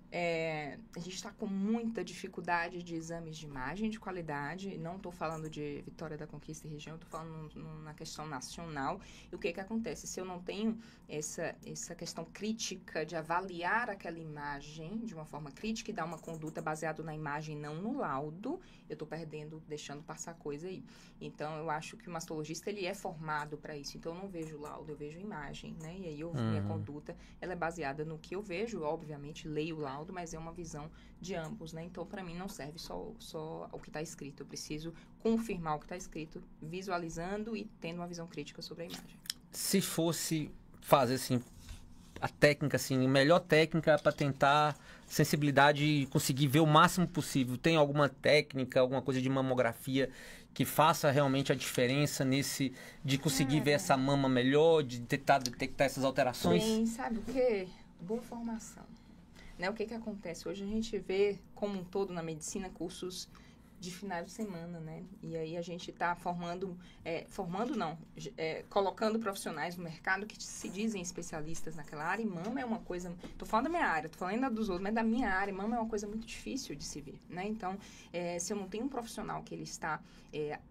a gente está com muita dificuldade de exames de imagem de qualidade. Não estou falando de Vitória da Conquista e região, estou falando na questão nacional. E o que acontece? Se eu não tenho essa questão crítica de avaliar aquela imagem de uma forma crítica e dar uma conduta baseada na imagem, não no laudo, eu estou perdendo, deixando passar coisa aí. Então, eu acho que o mastologista, ele é formado para isso. Então, eu não vejo laudo, eu vejo imagem, né? E aí, minha conduta, ela é baseada no que eu vejo. Obviamente, leio o laudo, mas é uma visão de ambos, né? Então, para mim, não serve só o que está escrito. Eu preciso confirmar o que está escrito, visualizando e tendo uma visão crítica sobre a imagem. Se fosse fazer, assim, a técnica, assim, a melhor técnica para tentar sensibilidade e conseguir ver o máximo possível, tem alguma técnica, alguma coisa de mamografia que faça realmente a diferença de conseguir ver essa mama melhor, de detectar essas alterações? Sim, sabe o quê? Boa formação. Né? O que acontece? Hoje a gente vê, como um todo na medicina, cursos de final de semana, né? E aí a gente está colocando profissionais no mercado que se dizem especialistas naquela área, e mama é uma coisa... Tô falando da minha área, tô falando ainda dos outros, mas da minha área, mama é uma coisa muito difícil de se ver, né? Então, se eu não tenho um profissional que ele está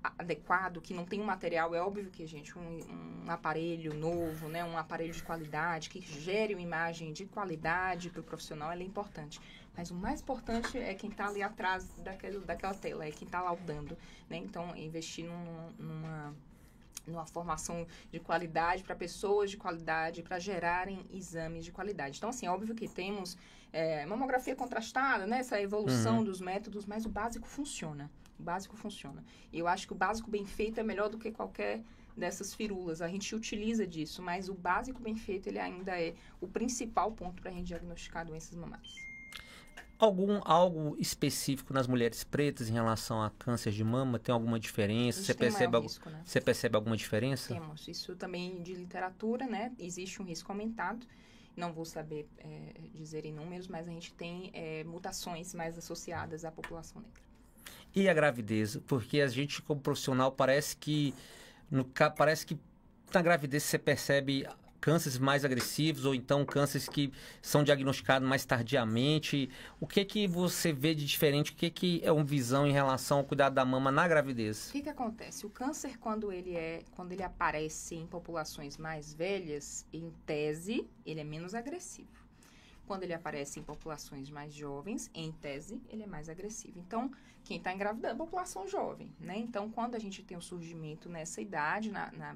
adequado, que não tem um material, é óbvio que, gente, um aparelho novo, né? Um aparelho de qualidade, que gere uma imagem de qualidade para o profissional, ele é importante. Mas o mais importante é quem está ali atrás daquela tela, é quem está laudando, né? Então, investir numa formação de qualidade para pessoas de qualidade, para gerarem exames de qualidade. Então, assim, é óbvio que temos mamografia contrastada, né? Essa evolução dos métodos, mas o básico funciona. O básico funciona. E eu acho que o básico bem feito é melhor do que qualquer dessas firulas. A gente utiliza disso, mas o básico bem feito, ele ainda é o principal ponto para a gente diagnosticar doenças mamárias. Algo específico nas mulheres pretas em relação a câncer de mama? Tem alguma diferença? Você percebe alguma diferença? Temos. Isso também de literatura, né? Existe um risco aumentado. Não vou saber dizer em números, mas a gente tem mutações mais associadas à população negra. E a gravidez? Porque a gente, como profissional, parece que na gravidez você percebe cânceres mais agressivos ou então cânceres que são diagnosticados mais tardiamente. O que você vê de diferente? O que é uma visão em relação ao cuidado da mama na gravidez? O que acontece? O câncer, quando ele aparece em populações mais velhas, em tese, ele é menos agressivo. Quando ele aparece em populações mais jovens, em tese, ele é mais agressivo. Então, quem está engravidando é a população jovem, né? Então, quando a gente tem o surgimento nessa idade,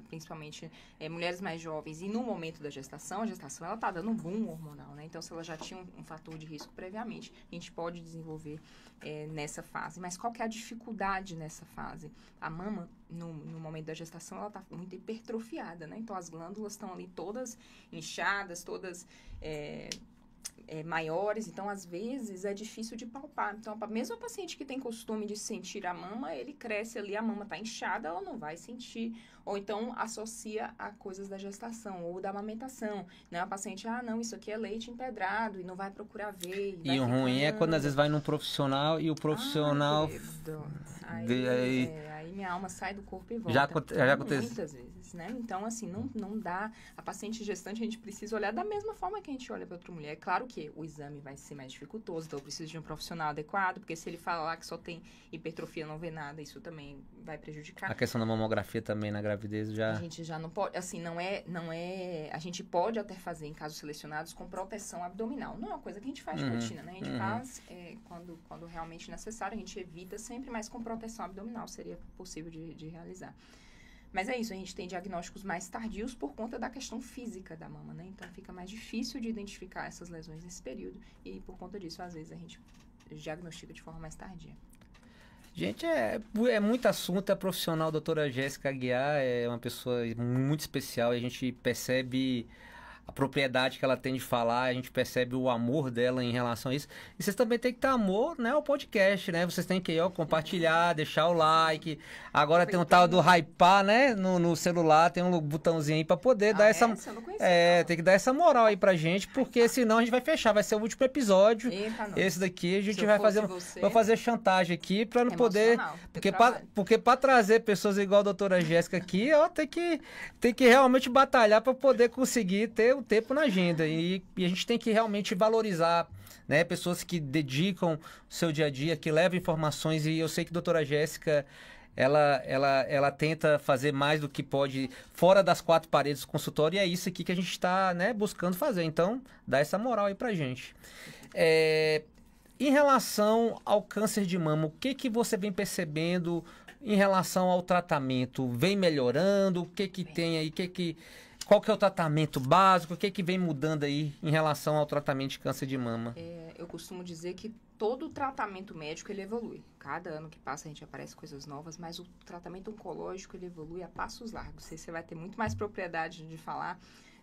principalmente mulheres mais jovens, e no momento da gestação, a gestação ela está dando um boom hormonal, né? Então, se ela já tinha um fator de risco previamente, a gente pode desenvolver nessa fase. Mas qual que é a dificuldade nessa fase? A mama, no momento da gestação, ela está muito hipertrofiada, né? Então, as glândulas estão ali todas inchadas, todas maiores, então às vezes é difícil de palpar. Então, mesmo a paciente que tem costume de sentir a mama, ele cresce ali, a mama está inchada, ela não vai sentir, ou então associa a coisas da gestação ou da amamentação, né? A paciente, não, isso aqui é leite empedrado, e não vai procurar ver. E o ruim é quando às vezes vai num profissional e o profissional... Aí minha alma sai do corpo e volta. Já aconteceu. Muitas vezes, né? Então, assim, não dá. A paciente gestante, a gente precisa olhar da mesma forma que a gente olha para outra mulher. É claro que o exame vai ser mais dificultoso, então eu preciso de um profissional adequado, porque se ele falar que só tem hipertrofia, não vê nada, isso também vai prejudicar. A questão da mamografia também na gravidez já... A gente já não pode, assim, não é... A gente pode até fazer, em casos selecionados, com proteção abdominal. Não é uma coisa que a gente faz de rotina, né? A gente faz quando realmente necessário, a gente evita sempre, mas com proteção abdominal seria possível de realizar. Mas é isso, a gente tem diagnósticos mais tardios por conta da questão física da mama, né? Então, fica mais difícil de identificar essas lesões nesse período. E, por conta disso, às vezes, a gente diagnostica de forma mais tardia. Gente, é muito assunto. A profissional, a doutora Jéssica Aguiar, é uma pessoa muito especial. A gente percebe a propriedade que ela tem de falar, a gente percebe o amor dela em relação a isso. E vocês também têm que ter amor, né, ao podcast, né? Vocês têm que compartilhar, deixar o like. Agora tem um tal do hypar, né, no celular, tem um botãozinho aí pra poder dar essa... tem que dar essa moral aí pra gente, porque senão a gente vai fechar, vai ser o último episódio. Esse daqui a gente vai fazer chantagem aqui pra não poder... Porque pra trazer pessoas igual a doutora Jéssica aqui, tem que realmente batalhar pra poder conseguir ter o tempo na agenda, e a gente tem que realmente valorizar, né, pessoas que dedicam o seu dia a dia, que levam informações, e eu sei que a doutora Jéssica, ela tenta fazer mais do que pode fora das quatro paredes do consultório, e é isso aqui que a gente está, né, buscando fazer. Então, dá essa moral aí pra gente. Em relação ao câncer de mama, o que você vem percebendo em relação ao tratamento? Vem melhorando? O que tem aí? Qual que é o tratamento básico? O que vem mudando aí em relação ao tratamento de câncer de mama? Eu costumo dizer que todo tratamento médico, ele evolui. Cada ano que passa, a gente aparece coisas novas, mas o tratamento oncológico, ele evolui a passos largos. Você vai ter muito mais propriedade de falar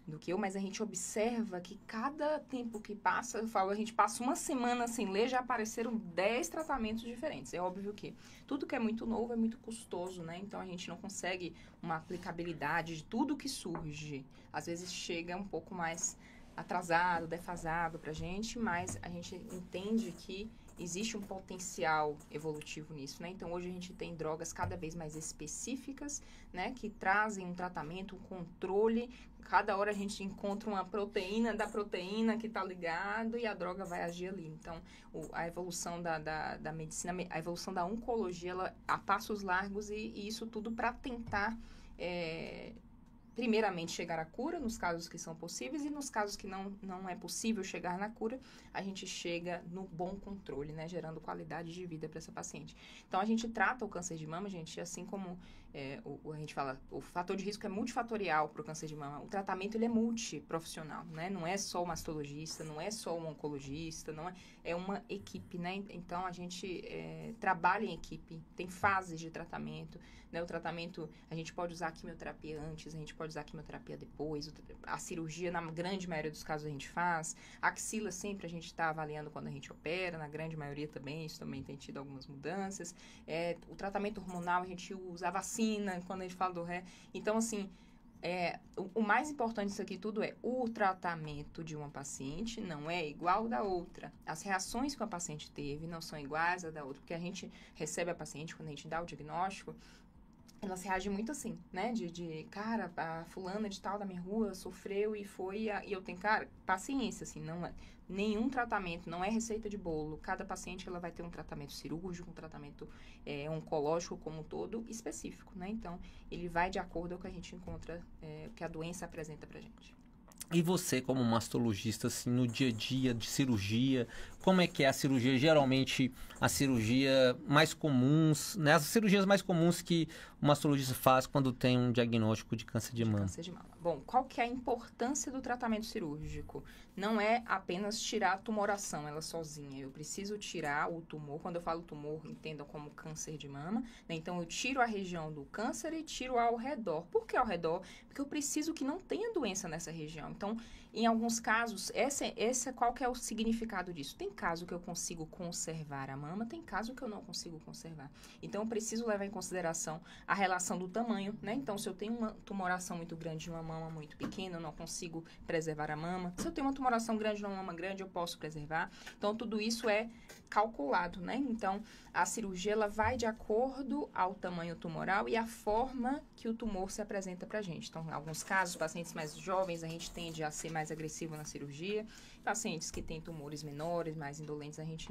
do que eu, mas a gente observa que cada tempo que passa, a gente passa uma semana sem ler, já apareceram 10 tratamentos diferentes. É óbvio que tudo que é muito novo é muito custoso, né? Então, a gente não consegue uma aplicabilidade de tudo que surge. Às vezes, chega um pouco mais atrasado, defasado pra gente, mas a gente entende que existe um potencial evolutivo nisso, né? Então, hoje a gente tem drogas cada vez mais específicas, né? Que trazem um tratamento, um controle. Cada hora a gente encontra uma proteína da proteína que está ligado e a droga vai agir ali. Então, a evolução da medicina, a evolução da oncologia, ela a passos largos, e isso tudo para tentar primeiramente, chegar à cura, nos casos que são possíveis, e nos casos que não é possível chegar na cura, a gente chega no bom controle, né? Gerando qualidade de vida para essa paciente. Então, a gente trata o câncer de mama, gente, assim como a gente fala, o fator de risco é multifatorial para o câncer de mama. O tratamento, ele é multiprofissional, né? Não é só o mastologista, não é só o oncologista, é uma equipe, né? Então, a gente trabalha em equipe, tem fases de tratamento, né? O tratamento, a gente pode usar a quimioterapia antes, a gente pode usar a quimioterapia depois, a cirurgia, na grande maioria dos casos, a gente faz. A axila, sempre a gente está avaliando quando a gente opera, na grande maioria também, isso também tem tido algumas mudanças. O tratamento hormonal, a gente usa a vacina, quando a gente fala do ré. Então, assim, o mais importante disso aqui tudo é o tratamento de uma paciente não é igual ao da outra. As reações que a paciente teve não são iguais à da outra, porque a gente recebe a paciente, quando a gente dá o diagnóstico, elas reagem muito assim, né? Cara, a fulana de tal da minha rua sofreu e foi... E eu tenho, cara, paciência, assim, não é... Nenhum tratamento, não é receita de bolo. Cada paciente, ela vai ter um tratamento cirúrgico, um tratamento oncológico como um todo, específico, né? Então, ele vai de acordo com o que a gente encontra, o que a doença apresenta pra gente. E você, como mastologista, assim, no dia a dia de cirurgia, como é que é a cirurgia? Geralmente, a cirurgia mais comuns, né? As cirurgias mais comuns que o mastologista faz quando tem um diagnóstico de câncer de mama. Câncer de mama. Bom, qual que é a importância do tratamento cirúrgico? Não é apenas tirar a tumoração, ela sozinha. Eu preciso tirar o tumor. Quando eu falo tumor, entendam como câncer de mama, né? Então, eu tiro a região do câncer e tiro ao redor. Por que ao redor? Porque eu preciso que não tenha doença nessa região. Então, em alguns casos, qual que é o significado disso? Tem caso que eu consigo conservar a mama, tem caso que eu não consigo conservar. Então, eu preciso levar em consideração a relação do tamanho, né? Então, se eu tenho uma tumoração muito grande de uma mama muito pequena, eu não consigo preservar a mama. Se eu tenho uma tumoração grande de uma mama grande, eu posso preservar. Então, tudo isso é calculado, né? Então, a cirurgia, ela vai de acordo ao tamanho tumoral e a forma que o tumor se apresenta pra gente. Então, em alguns casos, pacientes mais jovens, a gente tende a ser mais agressivo na cirurgia. Pacientes que têm tumores menores, mais indolentes, a gente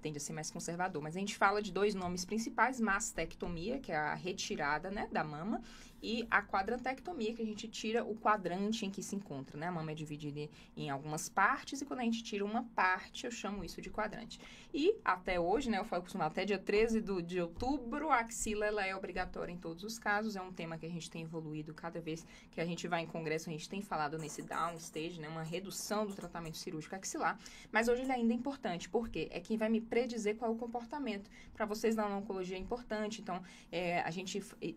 tende a ser mais conservador. Mas a gente fala de 2 nomes principais: mastectomia, que é a retirada, né, da mama, e a quadrantectomia, que a gente tira o quadrante em que se encontra, né? A mama é dividida em algumas partes e quando a gente tira uma parte, eu chamo isso de quadrante. E até hoje, né, eu falo costumar, até dia 13 de outubro, a axila, ela é obrigatória em todos os casos. É um tema que a gente tem evoluído cada vez que a gente vai em congresso, a gente tem falado nesse downstage, né, uma redução do tratamento cirúrgico axilar, mas hoje ele ainda é importante, porque é quem vai me predizer qual é o comportamento. Para vocês na oncologia é importante, então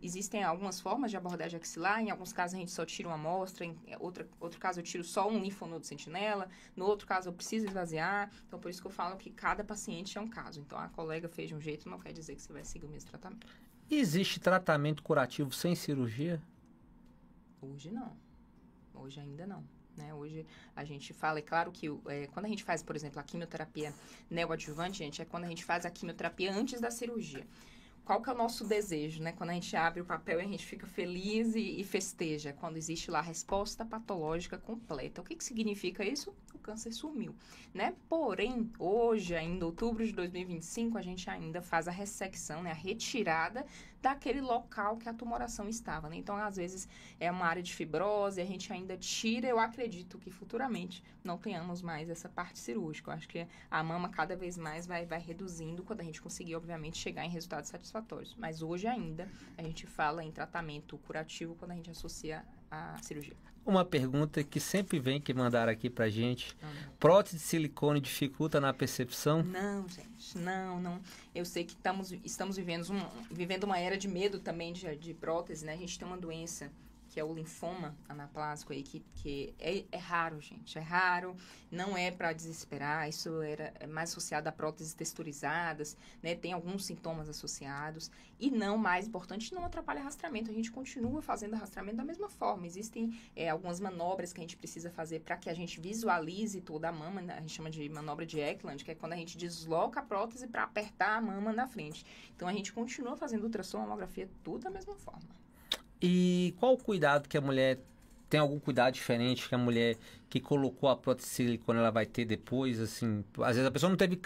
existem algumas formas de abordagem axilar, em alguns casos a gente só tira uma amostra, em outro caso eu tiro só um linfonodo sentinela, no outro caso eu preciso esvaziar, então por isso que eu falo que cada paciente é um caso. Então a colega fez de um jeito, não quer dizer que você vai seguir o mesmo tratamento. Existe tratamento curativo sem cirurgia? Hoje não. Hoje ainda não. Né? Hoje a gente fala, é claro que quando a gente faz, por exemplo, a quimioterapia neoadjuvante, gente, é quando a gente faz a quimioterapia antes da cirurgia. Qual que é o nosso desejo, né? Quando a gente abre o papel e a gente fica feliz e festeja, quando existe lá a resposta patológica completa. O que significa isso? O câncer sumiu, né? Porém, hoje, ainda, outubro de 2025, a gente ainda faz a ressecção, né? A retirada daquele local que a tumoração estava, né? Então, às vezes, é uma área de fibrose, a gente ainda tira. Eu acredito que futuramente não tenhamos mais essa parte cirúrgica. Eu acho que a mama cada vez mais vai reduzindo quando a gente conseguir, obviamente, chegar em resultados satisfatórios. Mas hoje ainda a gente fala em tratamento curativo quando a gente associa a cirurgia. Uma pergunta que sempre vem que mandaram aqui pra gente. Prótese de silicone dificulta na percepção? Não, gente, não. Eu sei que estamos vivendo uma era de medo também de prótese, né? A gente tem uma doença que é o linfoma anaplásico aí, que é raro, gente, é raro, não é para desesperar, isso é mais associado a próteses texturizadas, né, tem alguns sintomas associados, e não, mais importante, não atrapalha rastreamento, a gente continua fazendo rastreamento da mesma forma, existem algumas manobras que a gente precisa fazer para que a gente visualize toda a mama, né? A gente chama de manobra de Eklund, que é quando a gente desloca a prótese para apertar a mama na frente, então a gente continua fazendo ultrassom, mamografia, tudo da mesma forma. E qual o cuidado que a mulher... Tem algum cuidado diferente que a mulher que colocou a prótese de silicone ela vai ter depois, assim? Às vezes a pessoa não teve...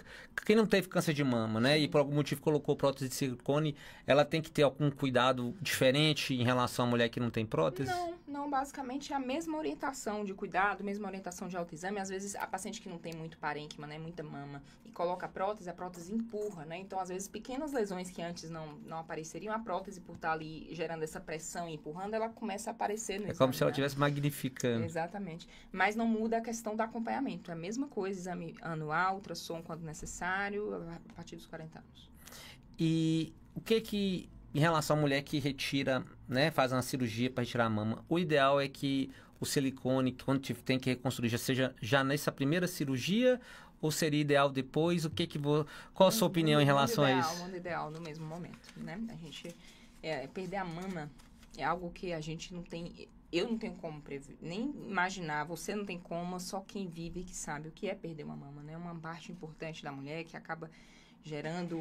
Quem não teve câncer de mama, né? E por algum motivo colocou prótese de silicone, ela tem que ter algum cuidado diferente em relação à mulher que não tem prótese? Não, orientação, basicamente, é a mesma orientação de cuidado, mesma orientação de autoexame. Às vezes, a paciente que não tem muito parênquima, né, muita mama, e coloca a prótese empurra, né? Então, às vezes, pequenas lesões que antes não apareceriam, a prótese, por estar ali gerando essa pressão e empurrando, ela começa a aparecer no exame. É como se ela né? estivesse magnificando. Exatamente. Mas não muda a questão do acompanhamento. É a mesma coisa, exame anual, ultrassom quando necessário, a partir dos 40 anos. E o que em relação à mulher que retira, né, faz uma cirurgia para retirar a mama, o ideal é que o silicone, quando tem que reconstruir, já seja já nessa primeira cirurgia, ou seria ideal depois? Qual a sua opinião em relação a isso? O mundo ideal no mesmo momento, né? A gente perder a mama é algo que a gente não tem, eu não tenho como prever, nem imaginar, você não tem como, só quem vive que sabe o que é perder uma mama, né? Uma parte importante da mulher que acaba gerando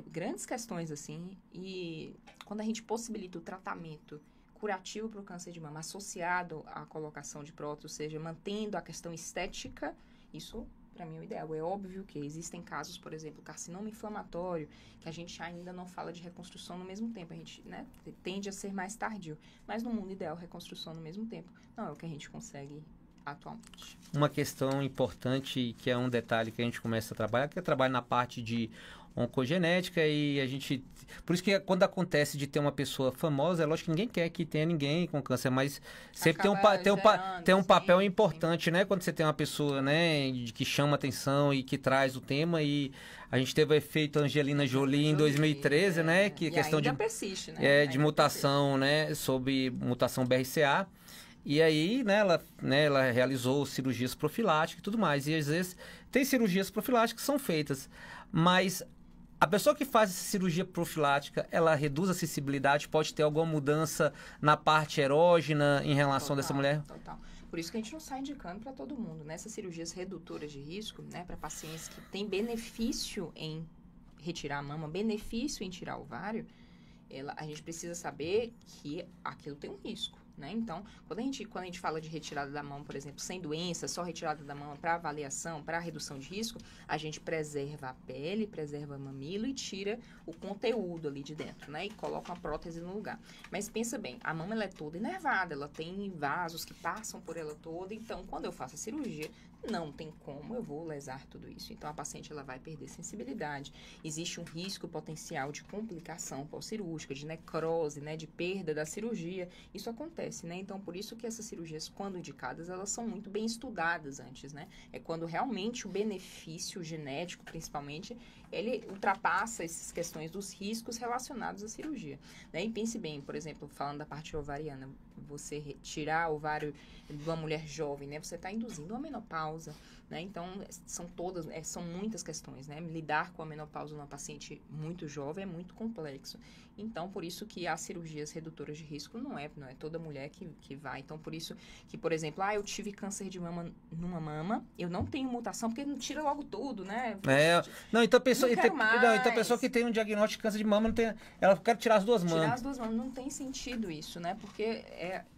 grandes questões, assim, e quando a gente possibilita o tratamento curativo para o câncer de mama associado à colocação de prótese, ou seja, mantendo a questão estética, isso, para mim, é o ideal. É óbvio que existem casos, por exemplo, carcinoma inflamatório, que a gente ainda não fala de reconstrução no mesmo tempo, a gente, né, tende a ser mais tardio, mas no mundo ideal, reconstrução no mesmo tempo não é o que a gente consegue atualmente. Uma questão importante, que é um detalhe que a gente começa a trabalhar, que é trabalho na parte de oncogenética e a gente... Por isso que quando acontece de ter uma pessoa famosa, é lógico que ninguém quer que tenha ninguém com câncer, mas sempre tem um papel importante, né? Quando você tem uma pessoa, né, que chama atenção e que traz o tema, e a gente teve o efeito Angelina Jolie em 2013, né? Que questão ainda de persiste, né? de mutação, né? Sobre mutação BRCA. E aí, ela realizou cirurgias profiláticas e tudo mais. E às vezes tem cirurgias profiláticas que são feitas, mas a pessoa que faz essa cirurgia profilática, ela reduz a sensibilidade, pode ter alguma mudança na parte erógena em relação dessa mulher? Total. Por isso que a gente não sai indicando para todo mundo, né? Essas cirurgias redutoras de risco, né, para pacientes que têm benefício em retirar a mama, benefício em tirar o ovário, a gente precisa saber que aquilo tem um risco, né? Então, quando a gente fala de retirada da mama, por exemplo, sem doença, só retirada da mama para avaliação, para redução de risco, a gente preserva a pele, preserva o mamilo e tira o conteúdo ali de dentro, né? E coloca uma prótese no lugar. Mas pensa bem, a mama ela é toda inervada, ela tem vasos que passam por ela toda, então quando eu faço a cirurgia, não tem como eu vou lesar tudo isso. Então, a paciente ela vai perder sensibilidade. Existe um risco potencial de complicação pós-cirúrgica, de necrose, né, de perda da cirurgia. Isso acontece, né? Então, por isso que essas cirurgias, quando indicadas, elas são muito bem estudadas antes, né? É quando realmente o benefício genético, principalmente, ele ultrapassa essas questões dos riscos relacionados à cirurgia, né? E pense bem, por exemplo, falando da parte ovariana, você retirar o ovário de uma mulher jovem, né? Você está induzindo uma menopausa, né? Então, são muitas questões, né? Lidar com a menopausa numa paciente muito jovem é muito complexo. Então, por isso que as cirurgias redutoras de risco não é toda mulher que vai. Então, por isso que, por exemplo, eu tive câncer de mama numa mama, eu não tenho mutação, porque não tira logo tudo, né? Então a pessoa que tem um diagnóstico de câncer de mama, ela quer tirar as duas mamas. Tirar as duas mamas, não tem sentido isso, né? Porque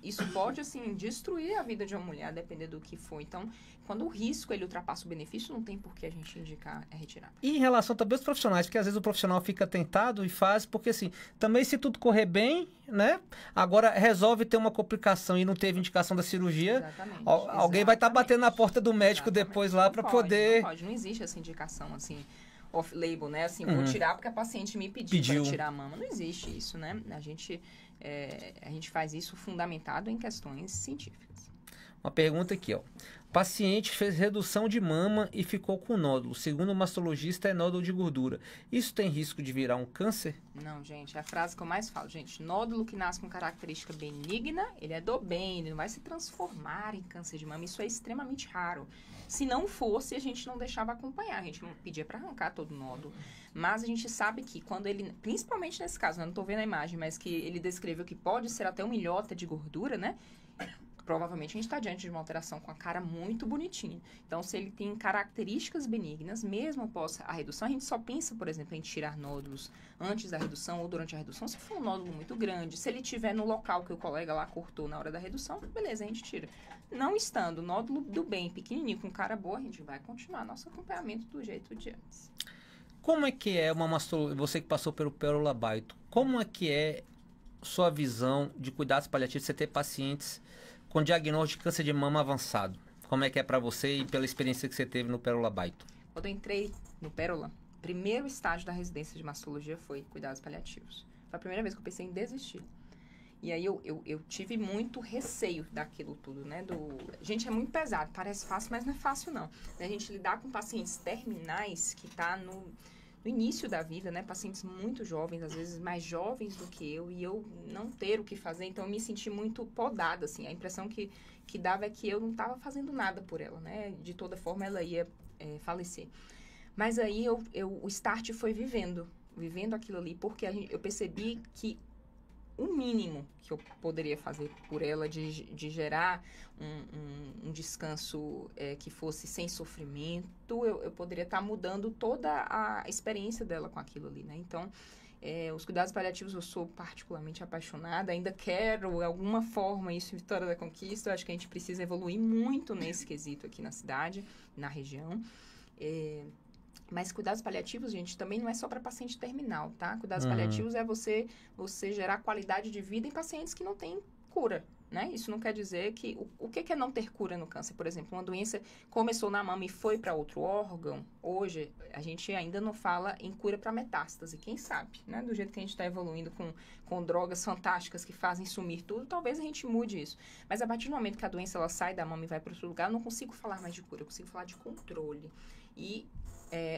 isso pode, assim, destruir a vida de uma mulher, depender do que for. Então, quando o risco ele ultrapassa o benefício, não tem por que a gente indicar retirar. E em relação também aos profissionais, porque às vezes o profissional fica tentado e faz, porque assim, também se tudo correr bem, né? Agora resolve ter uma complicação e não teve indicação da cirurgia, alguém vai estar batendo na porta do médico depois lá para poder... Não existe essa indicação, assim, off-label, né? Assim, vou tirar porque a paciente me pediu para tirar a mama. Não existe isso, né? A gente faz isso fundamentado em questões científicas. Uma pergunta aqui, ó. Paciente fez redução de mama e ficou com nódulo. Segundo o mastologista, é nódulo de gordura. Isso tem risco de virar um câncer? Não, gente. É a frase que eu mais falo. Gente, nódulo que nasce com característica benigna, ele é do bem, ele não vai se transformar em câncer de mama. Isso é extremamente raro. Se não fosse, a gente não deixava acompanhar. A gente não pedia para arrancar todo o nódulo. Mas a gente sabe que quando ele, principalmente nesse caso, eu não estou vendo a imagem, mas que ele descreveu que pode ser até uma ilhota de gordura, né? Provavelmente a gente está diante de uma alteração com a cara muito bonitinha. Então, se ele tem características benignas, mesmo após a redução, a gente só pensa, por exemplo, em tirar nódulos antes da redução ou durante a redução, se for um nódulo muito grande. Se ele estiver no local que o colega lá cortou na hora da redução, beleza, a gente tira. Não estando nódulo do bem, pequenininho, com cara boa, a gente vai continuar nosso acompanhamento do jeito de antes. Como é que é uma mastologia, você que passou pelo Pérola Baito, como é que é sua visão de cuidados paliativos, você ter pacientes com diagnóstico de câncer de mama avançado. Como é que é para você e pela experiência que você teve no Pérola Baito? Quando eu entrei no Pérola, primeiro estágio da residência de mastologia foi cuidados paliativos. Foi a primeira vez que eu pensei em desistir. E aí eu tive muito receio daquilo tudo, né? Gente, é muito pesado, parece fácil, mas não é fácil não. A gente lidar com pacientes terminais que tá no início da vida, né? Pacientes muito jovens, às vezes mais jovens do que eu, e eu não ter o que fazer, então eu me senti muito podada, assim. A impressão que dava é que eu não estava fazendo nada por ela, né? De toda forma, ela ia falecer. Mas aí o start foi vivendo aquilo ali, porque eu percebi que o mínimo que eu poderia fazer por ela de gerar um descanso que fosse sem sofrimento, eu poderia estar mudando toda a experiência dela com aquilo ali, né? Então, os cuidados paliativos eu sou particularmente apaixonada, ainda quero, de alguma forma, isso em Vitória da Conquista. Eu acho que a gente precisa evoluir muito nesse quesito aqui na cidade, na região. Mas cuidados paliativos, gente, também não é só para paciente terminal, tá? Cuidados paliativos é você gerar qualidade de vida em pacientes que não têm cura, né? Isso não quer dizer que... O que é não ter cura no câncer? Por exemplo, uma doença começou na mama e foi para outro órgão. Hoje, a gente ainda não fala em cura para metástase. Quem sabe, né? Do jeito que a gente está evoluindo com drogas fantásticas que fazem sumir tudo, talvez a gente mude isso. Mas a partir do momento que a doença ela sai da mama e vai para outro lugar, eu não consigo falar mais de cura, eu consigo falar de controle. E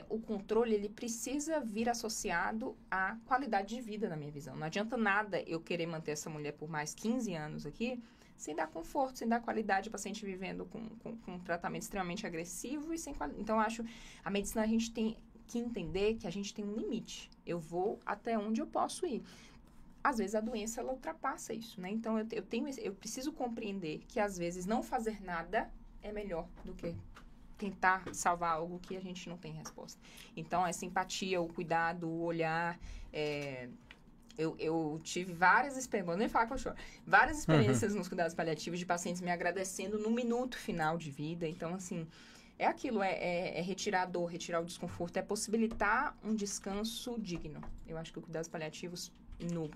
o controle, ele precisa vir associado à qualidade de vida, na minha visão. Não adianta nada eu querer manter essa mulher por mais 15 anos aqui, sem dar conforto, sem dar qualidade, o paciente vivendo com um tratamento extremamente agressivo e sem qualidade. Então, eu acho, a medicina, a gente tem que entender que a gente tem um limite. Eu vou até onde eu posso ir. Às vezes, a doença, ela ultrapassa isso, né? Então, eu preciso compreender que, às vezes, não fazer nada é melhor do que tentar salvar algo que a gente não tem resposta. Então, essa empatia, o cuidado, o olhar... Eu tive várias experiências, nem falar que eu choro, várias experiências nos cuidados paliativos de pacientes me agradecendo no minuto final de vida. Então, assim, é aquilo, é retirar a dor, retirar o desconforto, é possibilitar um descanso digno. Eu acho que os cuidados paliativos,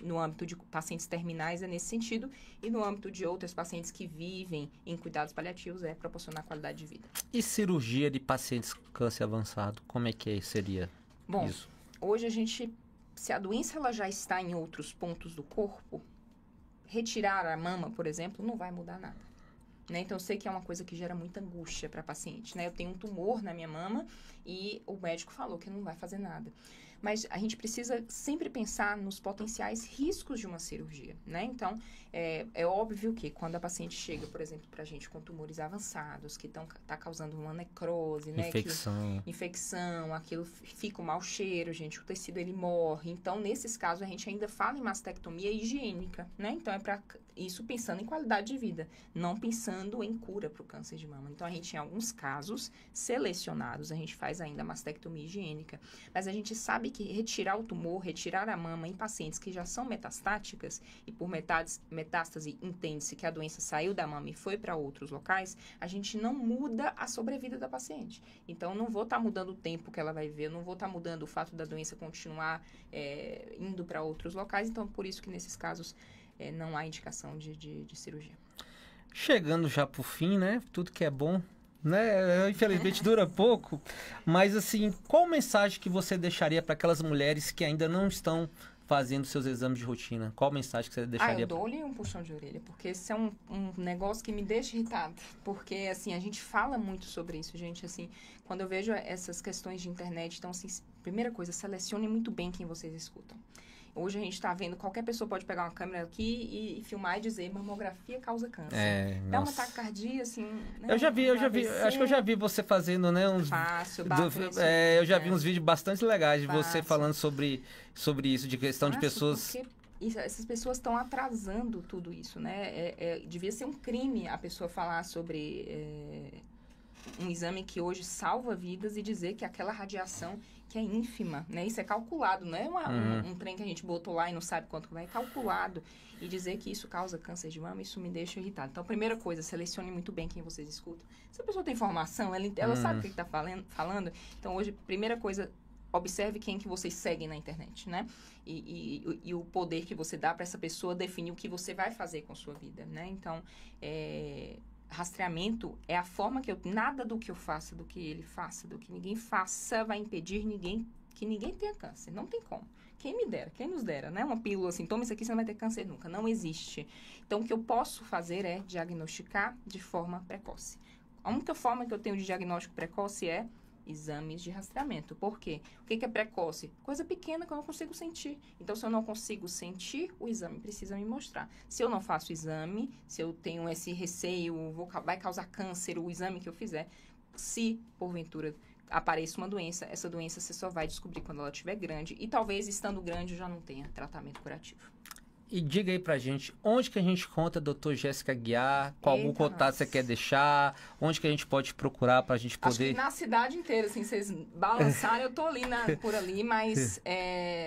no âmbito de pacientes terminais, é nesse sentido, e no âmbito de outros pacientes que vivem em cuidados paliativos, é proporcionar qualidade de vida. E cirurgia de pacientes com câncer avançado, como é que seria isso? Bom, hoje a gente... Se a doença ela já está em outros pontos do corpo, retirar a mama, por exemplo, não vai mudar nada. Né? Então, eu sei que é uma coisa que gera muita angústia para a paciente. Né? Eu tenho um tumor na minha mama e o médico falou que não vai fazer nada. Mas a gente precisa sempre pensar nos potenciais riscos de uma cirurgia, né? Então, é óbvio que quando a paciente chega, por exemplo, para a gente com tumores avançados, que tá causando uma necrose, né? Infecção, aquilo fica um mau cheiro, gente, o tecido ele morre. Então, nesses casos, a gente ainda fala em mastectomia higiênica, né? Então, é para isso pensando em qualidade de vida, não pensando em cura para o câncer de mama. Então, a gente, em alguns casos selecionados, a gente faz ainda mastectomia higiênica. Mas a gente sabe que retirar o tumor, retirar a mama em pacientes que já são metastáticas, e por metástase entende-se que a doença saiu da mama e foi para outros locais, a gente não muda a sobrevida da paciente. Então, eu não vou estar mudando o tempo que ela vai viver, eu não vou estar mudando o fato da doença continuar indo para outros locais. Então, por isso que nesses casos não há indicação de cirurgia. Chegando já pro fim, né? Tudo que é bom, né? Infelizmente dura pouco, mas assim, qual mensagem que você deixaria para aquelas mulheres que ainda não estão fazendo seus exames de rotina? Qual mensagem que você deixaria? Eu dou-lhe um puxão de orelha, porque esse é um negócio que me deixa irritada, porque assim, a gente fala muito sobre isso, gente, assim, quando eu vejo essas questões de internet, então assim, primeira coisa, selecione muito bem quem vocês escutam. Hoje a gente está vendo, qualquer pessoa pode pegar uma câmera aqui e filmar e dizer mamografia causa câncer. Dá uma taquicardia, assim... Né? Eu já vi, acho que eu já vi você fazendo, né? Fácil, eu já vi uns vídeos bastante legais de você falando sobre isso, de questão de pessoas... Essas pessoas estão atrasando tudo isso, né? Devia ser um crime a pessoa falar sobre um exame que hoje salva vidas e dizer que aquela radiação que é ínfima, né? Isso é calculado, não é um trem que a gente botou lá e não sabe quanto vai, é calculado. E dizer que isso causa câncer de mama, isso me deixa irritado. Então, primeira coisa, selecione muito bem quem vocês escutam. Se a pessoa tem informação, ela sabe o que está falando. Então, hoje, primeira coisa, observe quem que vocês seguem na internet, né? E o poder que você dá para essa pessoa definir o que você vai fazer com a sua vida, né? Então, rastreamento é a forma que nada do que eu faça, do que ele faça, do que ninguém faça vai impedir que ninguém tenha câncer. Não tem como. Quem me dera, quem nos dera, né? Uma pílula assim, toma isso aqui, você não vai ter câncer nunca. Não existe. Então, o que eu posso fazer é diagnosticar de forma precoce. A única forma que eu tenho de diagnóstico precoce é exames de rastreamento. Por quê? O que é precoce? Coisa pequena que eu não consigo sentir. Então, se eu não consigo sentir, o exame precisa me mostrar. Se eu não faço exame, se eu tenho esse receio, vai causar câncer o exame que eu fizer, se, porventura, apareça uma doença, essa doença você só vai descobrir quando ela estiver grande. E talvez, estando grande, já não tenha tratamento curativo. E diga aí pra gente, onde que a gente conta a doutora Jéssica Aguiar? Qual algum contato você quer deixar? Onde que a gente pode procurar pra gente poder... Acho que na cidade inteira, assim, vocês balançarem, eu tô ali por ali, mas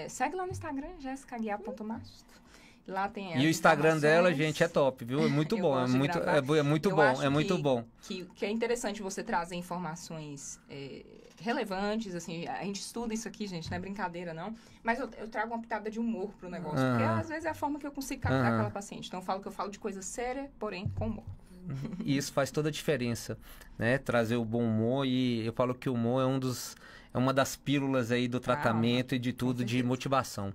segue lá no Instagram, jessicaguiar.mastro. Lá tem E o Instagram dela, gente, é top, viu? É muito bom, é muito bom. Que é interessante você trazer informações relevantes, assim, a gente estuda isso aqui, gente, não é brincadeira, não. Mas eu trago uma pitada de humor pro negócio, porque às vezes é a forma que eu consigo captar aquela paciente. Então eu falo de coisa séria, porém com humor. E isso faz toda a diferença, né? Trazer o bom humor, e eu falo que o humor é uma das pílulas aí do tratamento e de tudo, de motivação.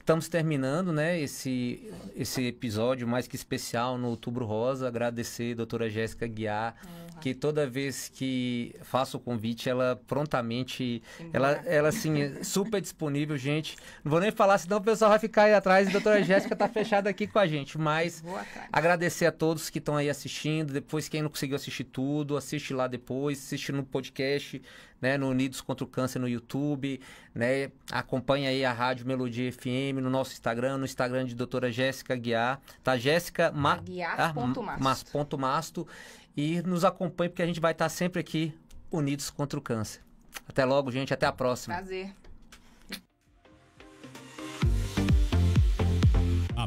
Estamos terminando, né, esse episódio mais que especial no Outubro Rosa. Agradecer a doutora Jéssica Aguiar, que toda vez que faço o convite, ela prontamente, ela assim, é super disponível, gente. Não vou nem falar, senão o pessoal vai ficar aí atrás. A doutora Jéssica está fechada aqui com a gente, mas agradecer a todos que estão aí assistindo. Depois, quem não conseguiu assistir tudo, assiste lá depois, assiste no podcast, né, no Unidos contra o Câncer no YouTube, né, acompanha aí a Rádio Melodia FM no nosso Instagram, no Instagram de doutora Jéssica Aguiar, tá? Jéssica Aguiar.masto, e nos acompanhe, porque a gente vai estar sempre aqui unidos contra o câncer. Até logo, gente, até a próxima. Prazer. A